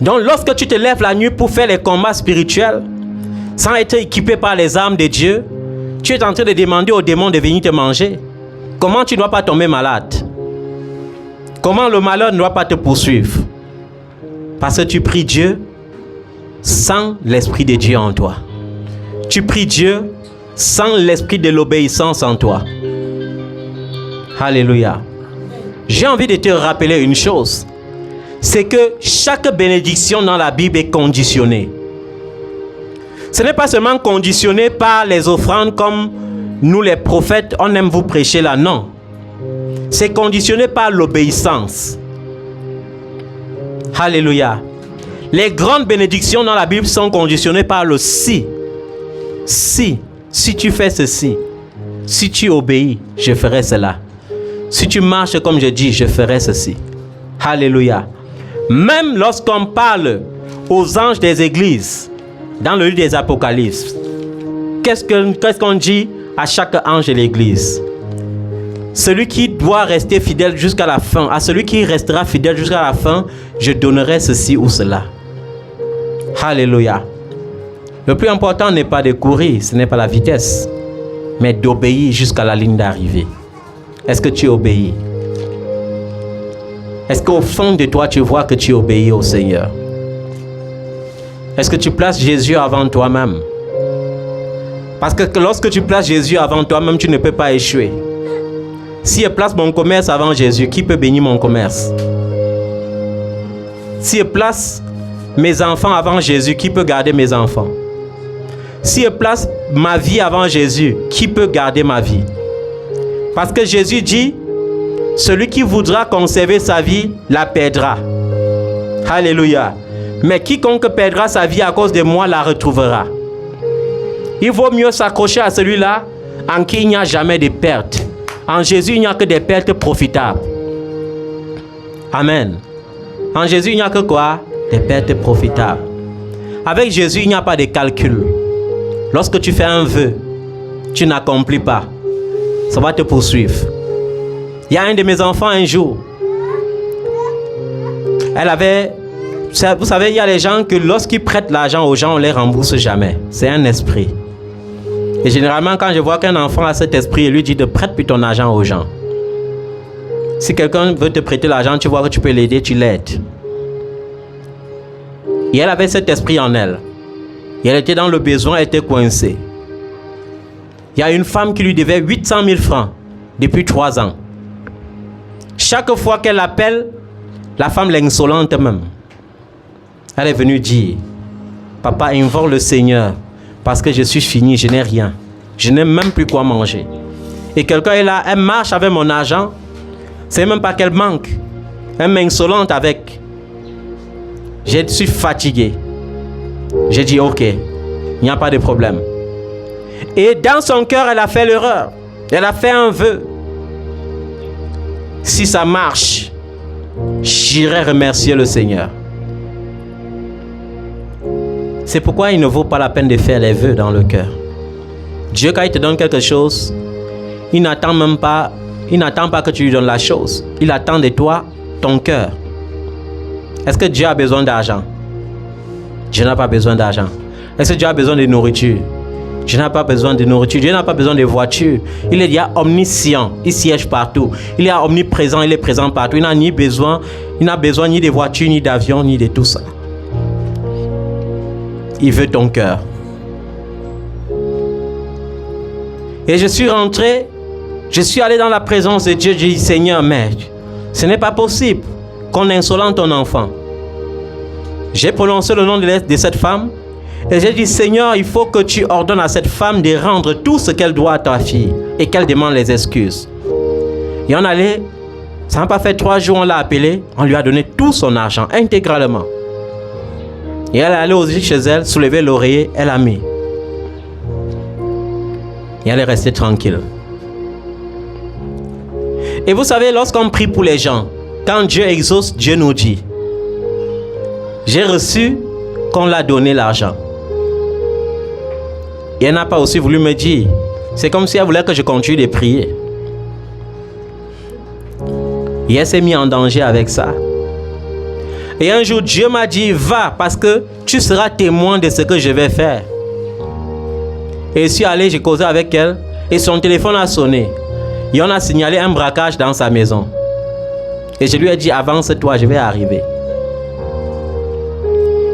Donc lorsque tu te lèves la nuit pour faire les combats spirituels, sans être équipé par les armes de Dieu, tu es en train de demander aux démons de venir te manger. Comment tu ne dois pas tomber malade? Comment le malheur ne doit pas te poursuivre? Parce que tu pries Dieu sans l'esprit de Dieu en toi. Tu pries Dieu sans l'esprit de l'obéissance en toi. Alléluia. J'ai envie de te rappeler une chose. C'est que chaque bénédiction dans la Bible est conditionnée. Ce n'est pas seulement conditionné par les offrandes comme nous les prophètes, on aime vous prêcher là, non. C'est conditionné par l'obéissance. Alléluia. Les grandes bénédictions dans la Bible sont conditionnées par le si. Si tu fais ceci, si tu obéis, je ferai cela. Si tu marches comme je dis, je ferai ceci. Alléluia. Même lorsqu'on parle aux anges des églises, dans le livre des Apocalypses, qu'est-ce qu'on dit à chaque ange de l'église? Celui qui doit rester fidèle jusqu'à la fin, à celui qui restera fidèle jusqu'à la fin, je donnerai ceci ou cela. Alléluia. Le plus important n'est pas de courir, ce n'est pas la vitesse, mais d'obéir jusqu'à la ligne d'arrivée. Est-ce que tu obéis? Est-ce qu'au fond de toi, tu vois que tu obéis au Seigneur? Est-ce que tu places Jésus avant toi-même? Parce que lorsque tu places Jésus avant toi-même, tu ne peux pas échouer. Si je place mon commerce avant Jésus, qui peut bénir mon commerce? Si je place mes enfants avant Jésus, qui peut garder mes enfants? Si je place ma vie avant Jésus, qui peut garder ma vie? Parce que Jésus dit, celui qui voudra conserver sa vie, la perdra. Alléluia. Mais quiconque perdra sa vie à cause de moi, la retrouvera. Il vaut mieux s'accrocher à celui-là en qui il n'y a jamais de perte. En Jésus, il n'y a que des pertes profitables. Amen. En Jésus, il n'y a que quoi? Des pertes profitables. Avec Jésus, il n'y a pas de calcul. Lorsque tu fais un vœu, tu n'accomplis pas. Ça va te poursuivre. Il y a un de mes enfants un jour, Elle avait... Vous savez, il y a les gens que lorsqu'ils prêtent l'argent aux gens, on ne les rembourse jamais. C'est un esprit. Et généralement, quand je vois qu'un enfant a cet esprit, il lui dit de prête plus ton argent aux gens. Si quelqu'un veut te prêter l'argent, tu vois que tu peux l'aider, tu l'aides. Et elle avait cet esprit en elle. Et elle était dans le besoin, elle était coincée. Il y a une femme qui lui devait 800 000 francs depuis 3 ans. Chaque fois qu'elle l'appelle, la femme l'insolente même. Elle est venue dire, papa, invoque le Seigneur, parce que je suis fini, je n'ai rien. Je n'ai même plus quoi manger. Et quelqu'un est là, elle marche avec mon argent. C'est même pas qu'elle manque. Elle m'insolente avec. Je suis fatigué. J'ai dit, ok, il n'y a pas de problème. Et dans son cœur, elle a fait l'erreur. Elle a fait un vœu. Si ça marche, j'irai remercier le Seigneur. C'est pourquoi il ne vaut pas la peine de faire les vœux dans le cœur. Dieu, quand il te donne quelque chose, il n'attend pas que tu lui donnes la chose. Il attend de toi ton cœur. Est-ce que Dieu a besoin d'argent? Dieu n'a pas besoin d'argent. Est-ce que Dieu a besoin de nourriture? Dieu n'a pas besoin de nourriture. Dieu n'a pas besoin de voiture. Il est déjà omniscient. Il siège partout. Il est omniprésent. Il est présent partout. Il n'a besoin ni de voiture, ni d'avion, ni de tout ça. Il veut ton cœur. Et je suis rentré, je suis allé dans la présence de Dieu. J'ai dit, Seigneur, mais ce n'est pas possible qu'on insolente ton enfant. J'ai prononcé le nom de cette femme et j'ai dit, Seigneur, il faut que tu ordonnes à cette femme de rendre tout ce qu'elle doit à ta fille et qu'elle demande les excuses. Et on allait, ça n'a pas fait 3 jours, on l'a appelée, on lui a donné tout son argent, intégralement. Et elle est allée aussi chez elle, soulever l'oreiller, elle a mis. Et elle est restée tranquille. Et vous savez, lorsqu'on prie pour les gens, quand Dieu exauce, Dieu nous dit, j'ai reçu qu'on l'a donné l'argent. Et elle n'a pas aussi voulu me dire. C'est comme si elle voulait que je continue de prier. Et elle s'est mise en danger avec ça. Et un jour, Dieu m'a dit, va, parce que tu seras témoin de ce que je vais faire. Et je suis allé, j'ai causé avec elle, et son téléphone a sonné. Et on a signalé un braquage dans sa maison. Et je lui ai dit, avance-toi, je vais arriver.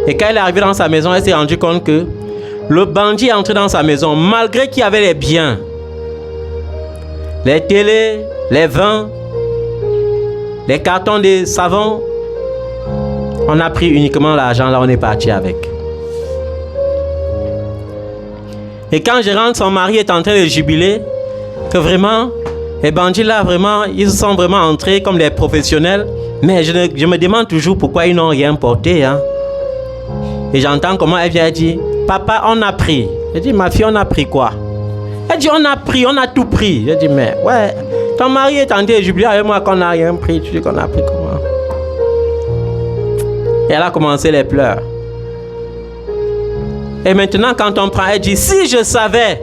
Et quand elle est arrivée dans sa maison, elle s'est rendue compte que le bandit est entré dans sa maison, malgré qu'il y avait les biens. Les télés, les vins, les cartons de savon. On a pris uniquement l'argent, là on est parti avec. Et quand je rentre, son mari est en train de jubiler, que vraiment, les bandits là, vraiment, ils sont vraiment entrés comme des professionnels. Mais je me demande toujours pourquoi ils n'ont rien porté. Hein. Et j'entends comment elle vient dire, papa, on a pris. Je dis, ma fille, on a pris quoi? Elle dit, on a pris, on a tout pris. Je dis, mais ouais, ton mari est en train de jubiler avec moi qu'on n'a rien pris. Tu dis qu'on a pris comment? Et elle a commencé les pleurs. Et maintenant, quand on prend, elle dit, si je savais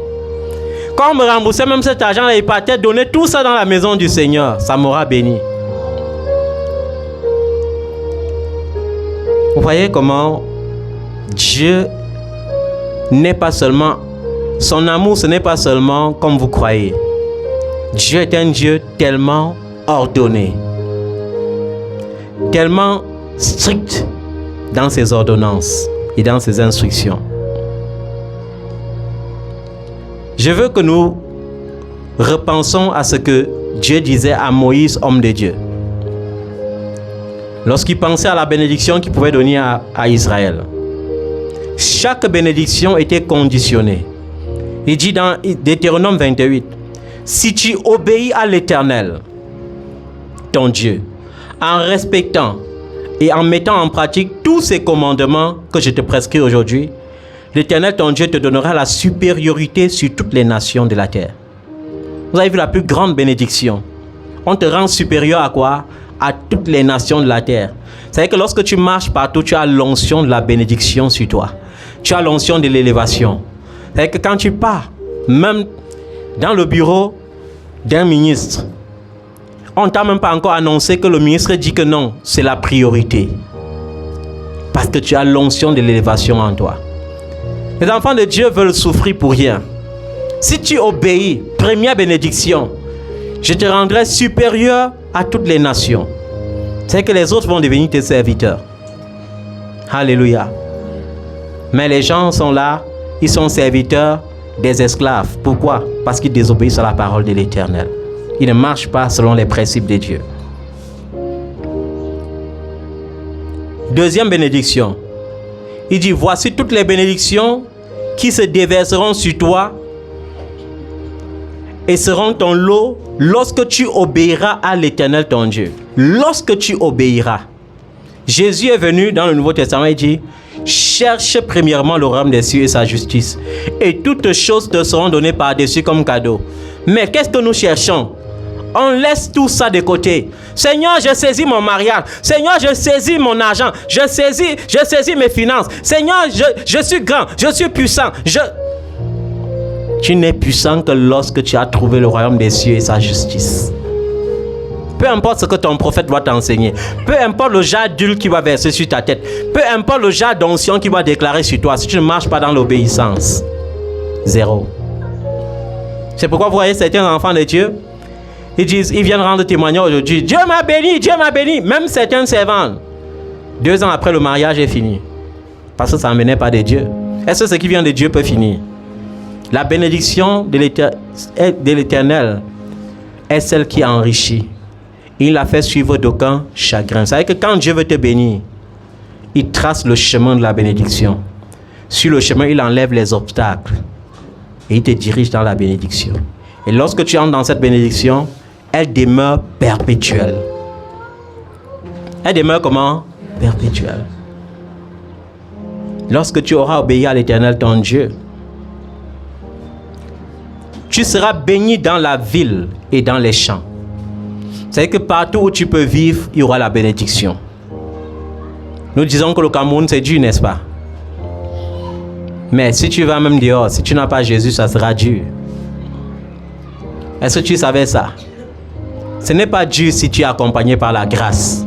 qu'on me remboursait même cet argent-là, il partait donner tout ça dans la maison du Seigneur, ça m'aura béni. Vous voyez comment Dieu n'est pas seulement, son amour, ce n'est pas seulement comme vous croyez. Dieu est un Dieu tellement ordonné, tellement strict dans ses ordonnances et dans ses instructions. Je veux que nous repensons à ce que Dieu disait à Moïse, homme de Dieu, lorsqu'il pensait à la bénédiction qu'il pouvait donner à Israël. Chaque bénédiction était conditionnée. Il dit dans Deutéronome 28, si tu obéis à l'Éternel, ton Dieu, en respectant et en mettant en pratique tous ces commandements que je te prescris aujourd'hui, l'Éternel, ton Dieu, te donnera la supériorité sur toutes les nations de la terre. Vous avez vu la plus grande bénédiction. On te rend supérieur à quoi? À toutes les nations de la terre. C'est-à-dire que lorsque tu marches partout, tu as l'onction de la bénédiction sur toi. Tu as l'onction de l'élévation. C'est-à-dire que quand tu pars, même dans le bureau d'un ministre, On ne t'a même pas encore annoncé que le ministre dit que non, c'est la priorité. Parce que tu as l'onction de l'élévation en toi. Les enfants de Dieu veulent souffrir pour rien. Si tu obéis, première bénédiction, je te rendrai supérieur à toutes les nations. C'est que les autres vont devenir tes serviteurs. Alléluia. Mais les gens sont là, ils sont serviteurs des esclaves. Pourquoi? Parce qu'ils désobéissent à la parole de l'Éternel. Ils ne marchent pas selon les principes de Dieu. Deuxième bénédiction. Il dit, voici toutes les bénédictions qui se déverseront sur toi et seront ton lot lorsque tu obéiras à l'Éternel ton Dieu. Lorsque tu obéiras. Jésus est venu dans le Nouveau Testament et dit, cherche premièrement le royaume des cieux et sa justice, et toutes choses te seront données par-dessus comme cadeau. Mais qu'est-ce que nous cherchons? On laisse tout ça de côté. Seigneur, je saisis mon mariage. Seigneur, je saisis mon argent. Je saisis mes finances. Seigneur, je suis grand, je suis puissant. Tu n'es puissant que lorsque tu as trouvé le royaume des cieux et sa justice. Peu importe ce que ton prophète va t'enseigner, peu importe le jar d'huile qui va verser sur ta tête, peu importe le jar d'onction qui va déclarer sur toi, si tu ne marches pas dans l'obéissance, zéro. C'est pourquoi vous voyez certains enfants de Dieu, ils disent, ils viennent rendre témoignage aujourd'hui, Dieu m'a béni, même certains servants. 2 ans après, le mariage est fini. Parce que ça n'amenait pas de Dieu. Est-ce que ce qui vient de Dieu peut finir? La bénédiction de l'Éternel est celle qui enrichit. Il a fait suivre d'aucuns chagrin. C'est-à-dire que quand Dieu veut te bénir, il trace le chemin de la bénédiction. Sur le chemin, il enlève les obstacles. Et il te dirige dans la bénédiction. Et lorsque tu entres dans cette bénédiction, elle demeure perpétuelle. Elle demeure comment? Perpétuelle. Lorsque tu auras obéi à l'Éternel ton Dieu, tu seras béni dans la ville et dans les champs. C'est que partout où tu peux vivre, il y aura la bénédiction. Nous disons que le Cameroun, c'est dur, n'est-ce pas? Mais si tu vas même dehors, si tu n'as pas Jésus, ça sera dur. Est-ce que tu savais ça? Ce n'est pas dur si tu es accompagné par la grâce.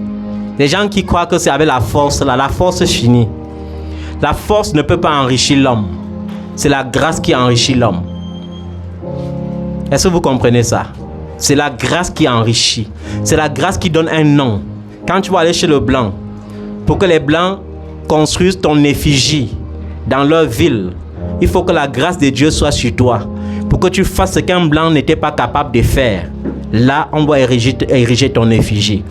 Les gens qui croient que c'est avec la force, là, la force finit. La force ne peut pas enrichir l'homme. C'est la grâce qui enrichit l'homme. Est-ce que vous comprenez ça? C'est la grâce qui enrichit. C'est la grâce qui donne un nom. Quand tu vas aller chez le blanc, pour que les blancs construisent ton effigie dans leur ville, il faut que la grâce de Dieu soit sur toi. Pour que tu fasses ce qu'un blanc n'était pas capable de faire. Là, on va ériger ton effigie.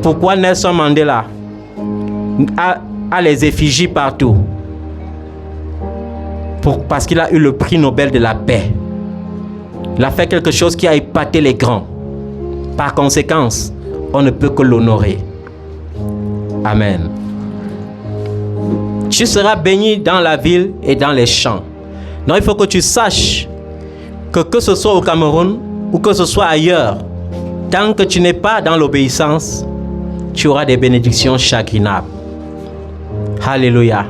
Pourquoi Nelson Mandela a les effigies partout? Parce qu'il a eu le prix Nobel de la paix. Il a fait quelque chose qui a épaté les grands. Par conséquent, on ne peut que l'honorer. Amen. Tu seras béni dans la ville et dans les champs. Donc il faut que tu saches que ce soit au Cameroun ou que ce soit ailleurs, tant que tu n'es pas dans l'obéissance, tu auras des bénédictions chagrinables. Alléluia.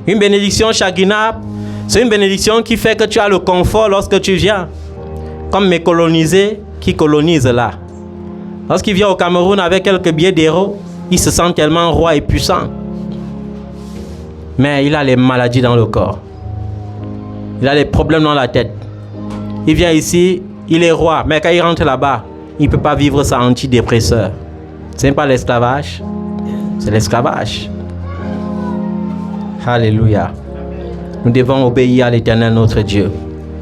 Une bénédiction chagrinable, c'est une bénédiction qui fait que tu as le confort lorsque tu viens. Comme mes colonisés qui colonisent là. Lorsqu'ils viennent au Cameroun avec quelques billets d'euros, ils se sentent tellement rois et puissants. Mais il a les maladies dans le corps. Il a des problèmes dans la tête. Il vient ici, il est roi. Mais quand il rentre là-bas, il ne peut pas vivre sans antidépresseur. Ce n'est pas l'esclavage. C'est l'esclavage. Alléluia. Nous devons obéir à l'Éternel notre Dieu.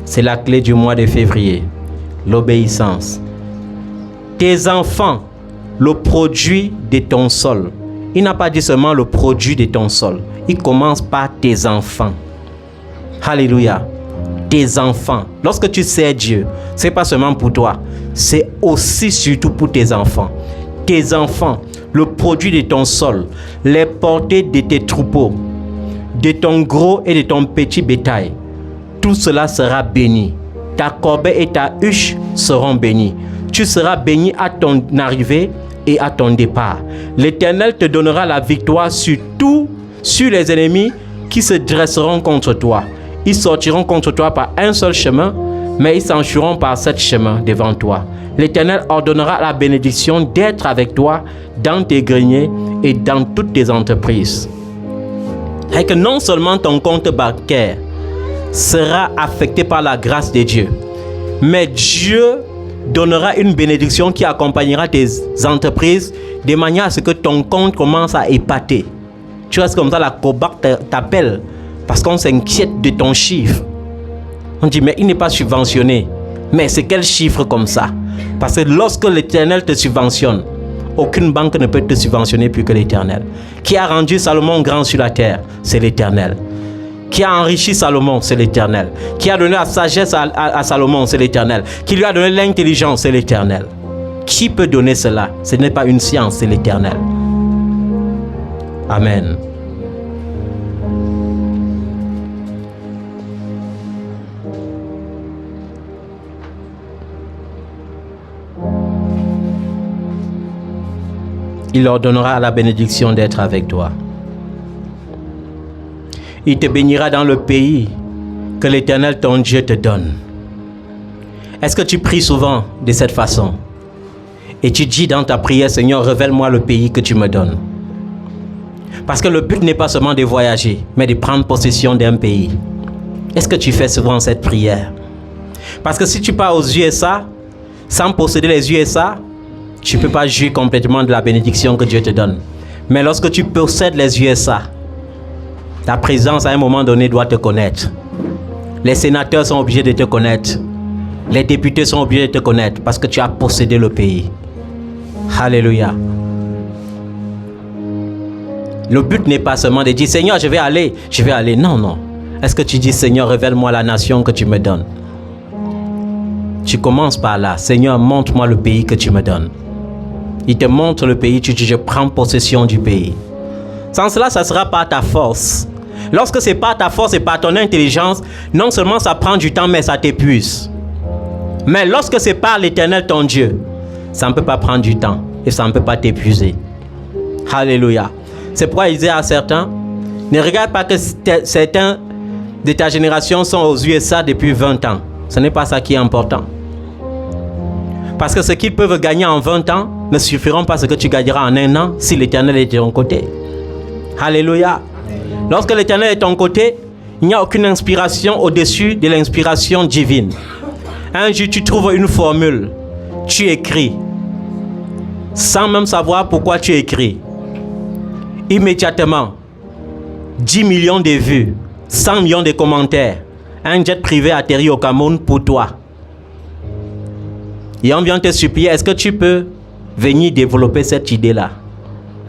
C'est la clé du mois de février. L'obéissance. Tes enfants, le produit de ton sol. Il n'a pas dit seulement le produit de ton sol. Il commence par tes enfants. Alléluia. Tes enfants. Lorsque tu sers Dieu, ce n'est pas seulement pour toi. C'est aussi surtout pour tes enfants. Tes enfants, le produit de ton sol, les portées de tes troupeaux, de ton gros et de ton petit bétail. Tout cela sera béni. Ta corbeille et ta huche seront bénies. Tu seras béni à ton arrivée et à ton départ. L'Éternel te donnera la victoire sur les ennemis qui se dresseront contre toi. Ils sortiront contre toi par un seul chemin, mais ils s'enfuiront par 7 chemins devant toi. l'Éternel ordonnera la bénédiction d'être avec toi dans tes greniers et dans toutes tes entreprises. Et que non seulement ton compte bancaire sera affecté par la grâce de Dieu, mais Dieu donnera une bénédiction qui accompagnera tes entreprises de manière à ce que ton compte commence à épater. Tu restes comme ça, la COBAC t'appelle parce qu'on s'inquiète de ton chiffre. On dit, mais il n'est pas subventionné. Mais c'est quel chiffre comme ça? Parce que lorsque l'Éternel te subventionne, aucune banque ne peut te subventionner plus que l'Éternel. Qui a rendu Salomon grand sur la terre? C'est l'Éternel. Qui a enrichi Salomon? C'est l'Éternel. Qui a donné la sagesse à Salomon? C'est l'Éternel. Qui lui a donné l'intelligence? C'est l'Éternel. Qui peut donner cela? Ce n'est pas une science, c'est l'Éternel. Amen. Il leur donnera la bénédiction d'être avec toi. Il te bénira dans le pays que l'Éternel ton Dieu te donne. Est-ce que tu pries souvent de cette façon? Et tu dis dans ta prière, Seigneur, révèle-moi le pays que tu me donnes. Parce que le but n'est pas seulement de voyager, mais de prendre possession d'un pays. Est-ce que tu fais souvent cette prière? Parce que si tu pars aux USA, sans posséder les USA, tu ne peux pas jouir complètement de la bénédiction que Dieu te donne. Mais lorsque tu possèdes les USA, ta présence à un moment donné doit te connaître. Les sénateurs sont obligés de te connaître. Les députés sont obligés de te connaître parce que tu as possédé le pays. Alléluia. Le but n'est pas seulement de dire, Seigneur, je vais aller. Non, non. Est-ce que tu dis, Seigneur, révèle-moi la nation que tu me donnes? Tu commences par là. Seigneur, montre-moi le pays que tu me donnes. Il te montre le pays, tu dis, je prends possession du pays. Sans cela, ça sera par ta force. Lorsque c'est par ta force et par ton intelligence, non seulement ça prend du temps, mais ça t'épuise. Mais lorsque c'est par l'Éternel ton Dieu, ça ne peut pas prendre du temps et ça ne peut pas t'épuiser. Alléluia. C'est pourquoi il disait à certains, ne regarde pas que certains de ta génération sont aux USA depuis 20 ans. Ce n'est pas ça qui est important. Parce que ce qu'ils peuvent gagner en 20 ans ne suffiront pas à ce que tu gagneras en un an si l'Éternel est de ton côté. Alléluia. Lorsque l'Éternel est de ton côté, il n'y a aucune inspiration au-dessus de l'inspiration divine. Un jour, tu trouves une formule, tu écris, sans même savoir pourquoi tu écris. Immédiatement, 10 millions de vues, 100 millions de commentaires, un jet privé atterrit au Cameroun pour toi. Et on vient te supplier, est-ce que tu peux venir développer cette idée-là?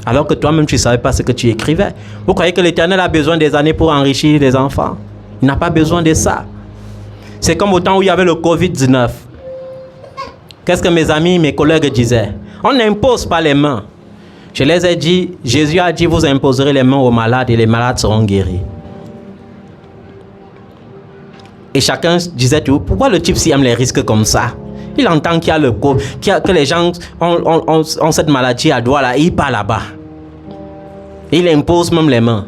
Alors que toi-même, tu ne savais pas ce que tu écrivais. Vous croyez que l'Éternel a besoin des années pour enrichir les enfants? Il n'a pas besoin de ça. C'est comme au temps où il y avait le Covid-19. Qu'est-ce que mes amis, mes collègues disaient? On n'impose pas les mains. Je les ai dit, Jésus a dit, vous imposerez les mains aux malades et les malades seront guéris. Et chacun disait tout, pourquoi le type s'y aime les risques comme ça? Il entend qu'il y a que les gens ont cette maladie à doigt là, et il part là-bas. Il impose même les mains.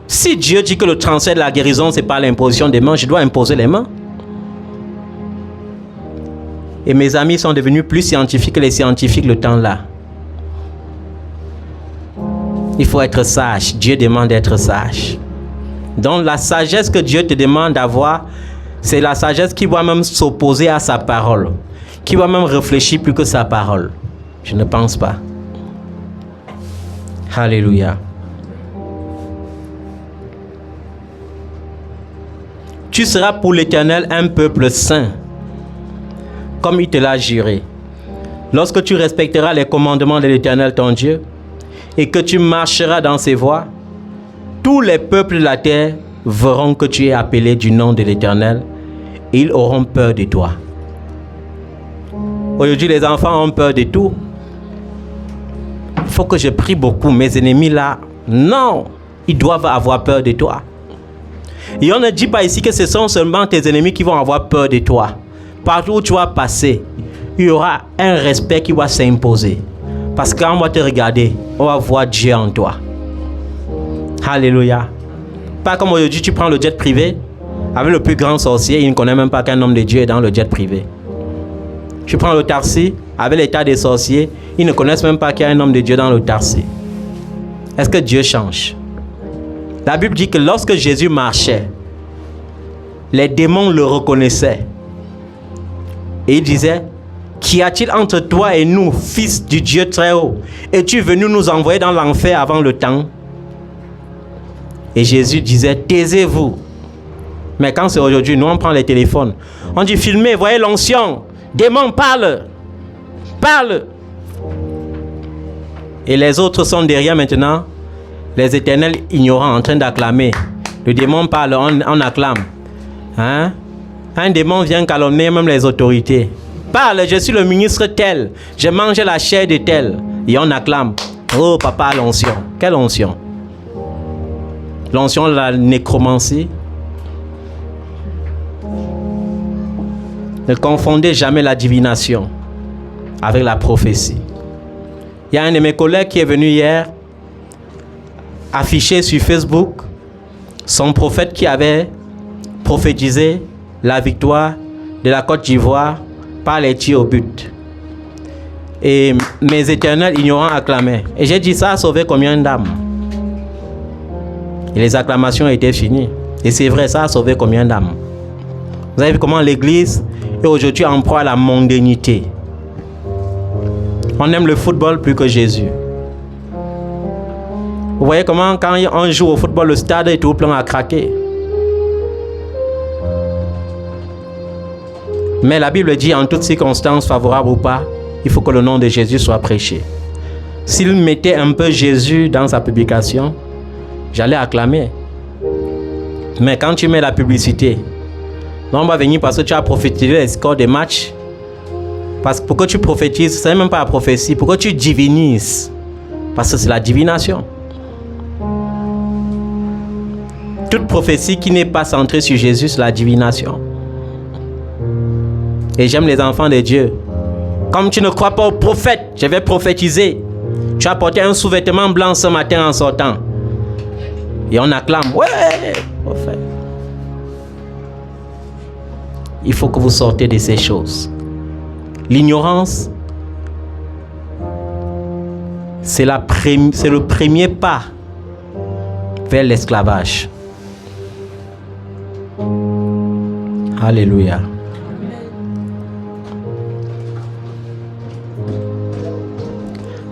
Si Dieu dit que le transfert de la guérison, c'est pas l'imposition des mains, je dois imposer les mains. Et mes amis sont devenus plus scientifiques que les scientifiques le temps-là. Il faut être sage. Dieu demande d'être sage. Donc la sagesse que Dieu te demande d'avoir, c'est la sagesse qui va même s'opposer à sa parole, qui va même réfléchir plus que sa parole. Je ne pense pas. Alléluia. Tu seras pour l'Éternel un peuple saint, comme il te l'a juré. Lorsque tu respecteras les commandements de l'Éternel ton Dieu, et que tu marcheras dans ses voies, tous les peuples de la terre verront que tu es appelé du nom de l'Éternel, et ils auront peur de toi. Aujourd'hui, les enfants ont peur de tout. Il faut que je prie beaucoup. Mes ennemis là, non, ils doivent avoir peur de toi. Et on ne dit pas ici que ce sont seulement tes ennemis qui vont avoir peur de toi. Partout où tu vas passer, il y aura un respect qui va s'imposer. Parce que quand on va te regarder, on va voir Dieu en toi. Alléluia. Pas comme aujourd'hui, tu prends le jet privé avec le plus grand sorcier, il ne connaît même pas qu'un homme de Dieu est dans le jet privé. Tu prends l'autarcie, avec l'état des sorciers, ils ne connaissent même pas qu'il y a un homme de Dieu dans l'autarcie. Est-ce que Dieu change? La Bible dit que lorsque Jésus marchait, les démons le reconnaissaient. Et il disait, qu'y a-t-il entre toi et nous, fils du Dieu très haut? Es-tu venu nous envoyer dans l'enfer avant le temps? Et Jésus disait, taisez-vous. Mais quand c'est aujourd'hui, nous on prend les téléphones. On dit, filmez, voyez l'onction. Démon, parle. Parle. Et les autres sont derrière maintenant. Les éternels ignorants en train d'acclamer. Le démon parle, on acclame. Hein? Un démon vient calomnier même les autorités. Parle, je suis le ministre tel. J'ai mangé la chair de tel. Et on acclame. Oh papa, l'onction. Quelle onction? L'onction de la nécromancie. Ne confondez jamais la divination avec la prophétie. Il y a un de mes collègues qui est venu hier afficher sur Facebook son prophète qui avait prophétisé la victoire de la Côte d'Ivoire par les tirs au but. Et mes éternels ignorants acclamaient. Et j'ai dit, ça a sauvé combien d'âmes? Et les acclamations étaient finies. Et c'est vrai, ça a sauvé combien d'âmes? Vous avez vu comment l'église est aujourd'hui en proie à la mondanité. On aime le football plus que Jésus. Vous voyez comment quand on joue au football, le stade est tout plein à craquer. Mais la Bible dit, en toutes circonstances, favorables ou pas, il faut que le nom de Jésus soit prêché. S'il mettait un peu Jésus dans sa publication, j'allais acclamer. Mais quand tu mets la publicité, on va venir parce que tu as prophétisé les scores des matchs. Parce que pourquoi tu prophétises, ce n'est même pas la prophétie. Pourquoi tu divinises? Parce que c'est la divination. Toute prophétie qui n'est pas centrée sur Jésus, c'est la divination. Et j'aime les enfants de Dieu. Comme tu ne crois pas au prophète, je vais prophétiser. Tu as porté un sous-vêtement blanc ce matin en sortant. Et on acclame. Ouais, prophète. Il faut que vous sortez de ces choses. L'ignorance, c'est le premier pas vers l'esclavage. Alléluia.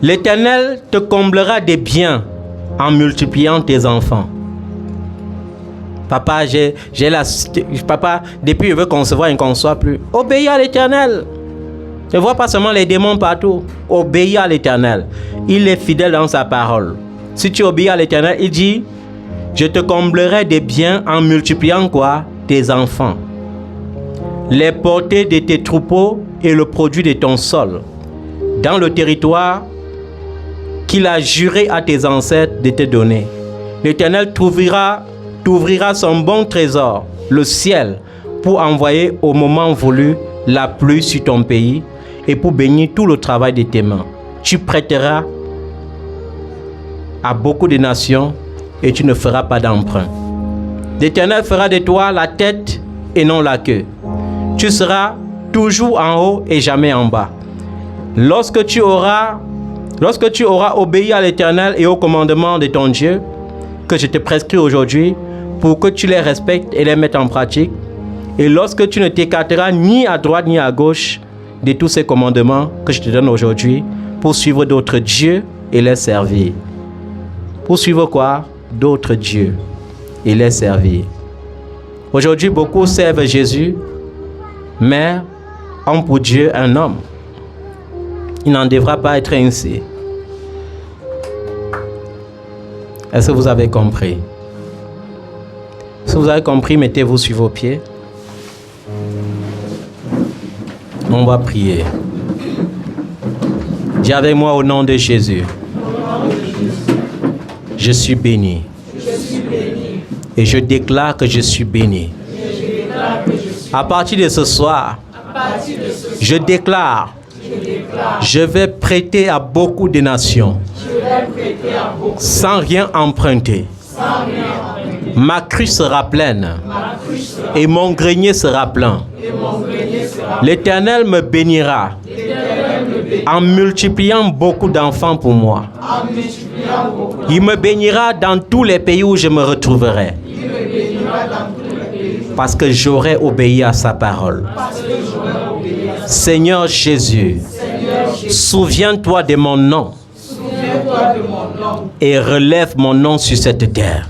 L'Éternel te comblera des biens en multipliant tes enfants. Papa, Papa, depuis je veux concevoir, il ne conçoit plus. Obéis à l'Éternel. Ne vois pas seulement les démons partout. Obéis à l'Éternel. Il est fidèle dans sa parole. Si tu obéis à l'Éternel, il dit, je te comblerai des biens en multipliant quoi? Tes enfants. Les portées de tes troupeaux et le produit de ton sol. Dans le territoire qu'il a juré à tes ancêtres de te donner. L'Éternel t'ouvrira son bon trésor, le ciel, pour envoyer au moment voulu la pluie sur ton pays et pour bénir tout le travail de tes mains. Tu prêteras à beaucoup de nations et tu ne feras pas d'emprunt. L'Éternel fera de toi la tête et non la queue. Tu seras toujours en haut et jamais en bas. Lorsque tu auras obéi à l'Éternel et au commandement de ton Dieu, que je te prescris aujourd'hui, pour que tu les respectes et les mettes en pratique, et lorsque tu ne t'écarteras ni à droite ni à gauche de tous ces commandements que je te donne aujourd'hui, pour suivre d'autres dieux et les servir. Pour suivre quoi? D'autres dieux et les servir. Aujourd'hui, beaucoup servent Jésus, mais ont pour Dieu un homme. Il n'en devra pas être ainsi. Est-ce que vous avez compris? Si vous avez compris, mettez-vous sur vos pieds. On va prier. Dis avec moi au nom de Jésus. Je suis béni. Et je déclare que je suis béni. À partir de ce soir, je déclare, je vais prêter à beaucoup de nations sans rien emprunter. Ma cruche sera pleine et mon grenier sera plein. L'Éternel me bénira en multipliant beaucoup d'enfants pour moi. Il me bénira dans tous les pays où je me retrouverai. Parce que j'aurai obéi à sa parole. Seigneur Jésus, souviens-toi de mon nom et relève mon nom sur cette terre.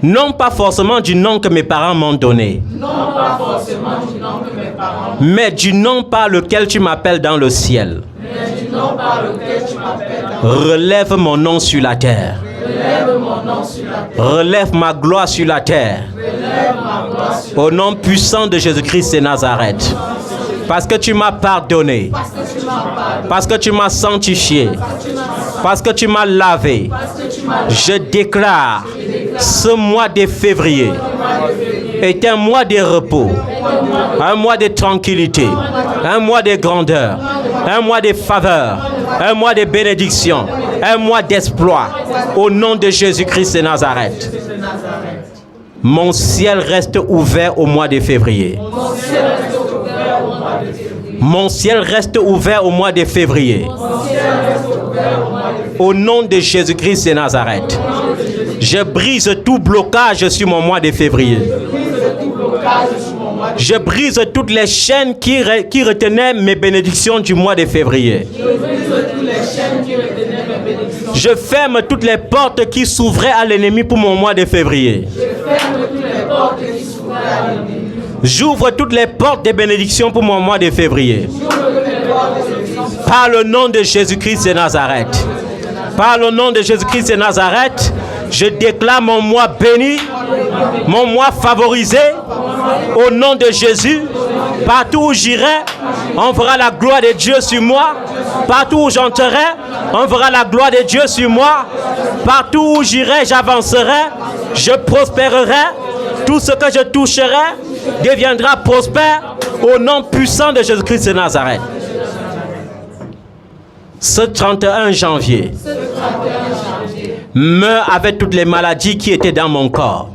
Non pas forcément du nom que mes parents m'ont donné, mais du nom par lequel tu m'appelles dans le ciel. Relève mon nom sur la terre. Relève ma gloire sur la terre. Au nom puissant de Jésus-Christ de Nazareth. Parce que tu m'as pardonné. Parce que tu m'as sanctifié. Parce que tu m'as lavé. Je déclare ce mois de février est un mois de repos, un mois de tranquillité, un mois de grandeur, un mois de faveur, un mois de bénédiction, un mois d'espoir. Au nom de Jésus-Christ de Nazareth. Mon ciel reste ouvert au mois de février. Mon ciel reste ouvert au mois de février. Au nom de Jésus-Christ de Nazareth. Je brise tout blocage sur mon mois de février. Je brise toutes les chaînes qui retenaient mes bénédictions du mois de février. Je ferme toutes les portes qui s'ouvraient à l'ennemi pour mon mois de février. J'ouvre toutes les portes de bénédiction pour mon mois de février. Par le nom de Jésus-Christ de Nazareth. Par le nom de Jésus-Christ de Nazareth, je déclare mon mois béni, mon mois favorisé. Au nom de Jésus, partout où j'irai, on verra la gloire de Dieu sur moi. Partout où j'entrerai, on verra la gloire de Dieu sur moi. Partout où j'irai, j'avancerai, je prospérerai. Tout ce que je toucherai deviendra prospère au nom puissant de Jésus-Christ de Nazareth. Ce 31 janvier, meurs avec toutes les maladies qui étaient dans mon corps.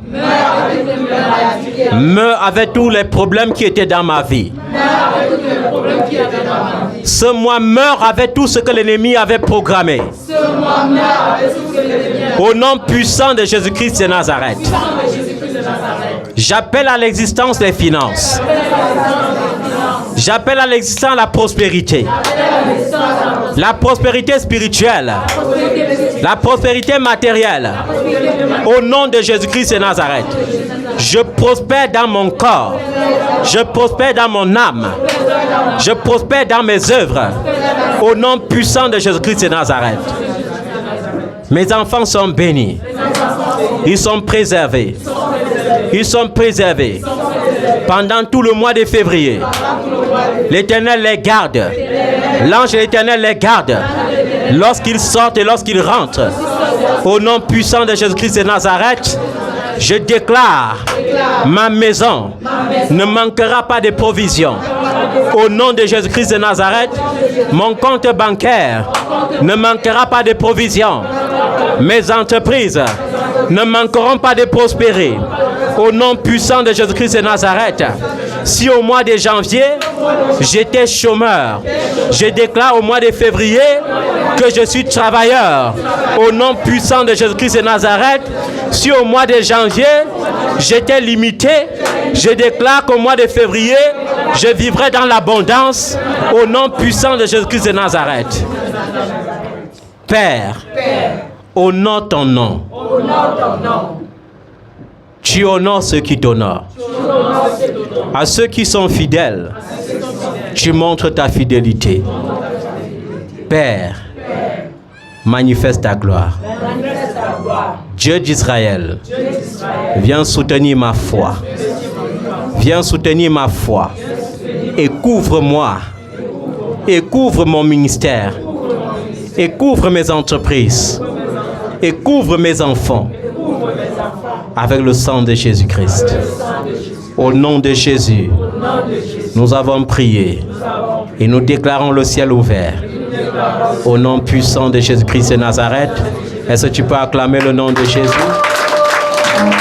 Meurs avec tous les problèmes qui étaient dans ma vie. Ce mois meurt avec tout ce que l'ennemi avait programmé. Au nom puissant de Jésus-Christ de Nazareth. J'appelle à l'existence les finances. J'appelle à l'existence la prospérité. La prospérité spirituelle. La prospérité matérielle. Au nom de Jésus-Christ de Nazareth. Je prospère dans mon corps. Je prospère dans mon âme. Je prospère dans mes œuvres. Au nom puissant de Jésus-Christ de Nazareth. Mes enfants sont bénis. Ils sont préservés. Ils sont préservés. Pendant tout le mois de février. L'Éternel les garde. L'ange de l'Éternel les garde. Lorsqu'ils sortent et lorsqu'ils rentrent. Au nom puissant de Jésus-Christ de Nazareth. Je déclare, ma maison ne manquera pas de provisions. Au nom de Jésus-Christ de Nazareth, mon compte bancaire ne manquera pas de provisions. Mes entreprises ne manqueront pas de prospérer. Au nom puissant de Jésus-Christ de Nazareth, si au mois de janvier, j'étais chômeur, je déclare au mois de février que je suis travailleur. Au nom puissant de Jésus-Christ de Nazareth, si au mois de janvier, j'étais limité, je déclare qu'au mois de février, je vivrai dans l'abondance. Au nom puissant de Jésus-Christ de Nazareth. Père, honore ton nom. Tu honores ceux qui t'honorent. À ceux qui sont fidèles, tu montres ta fidélité. Père, manifeste ta gloire. Dieu d'Israël, viens soutenir ma foi. Viens soutenir ma foi. Et couvre-moi. Et couvre mon ministère. Et couvre mes entreprises. Et couvre mes enfants. Avec le sang de Jésus-Christ. Au nom de Jésus, nous avons prié. Et nous déclarons le ciel ouvert. Au nom puissant de Jésus-Christ de Nazareth. Est-ce que tu peux acclamer le nom de Jésus?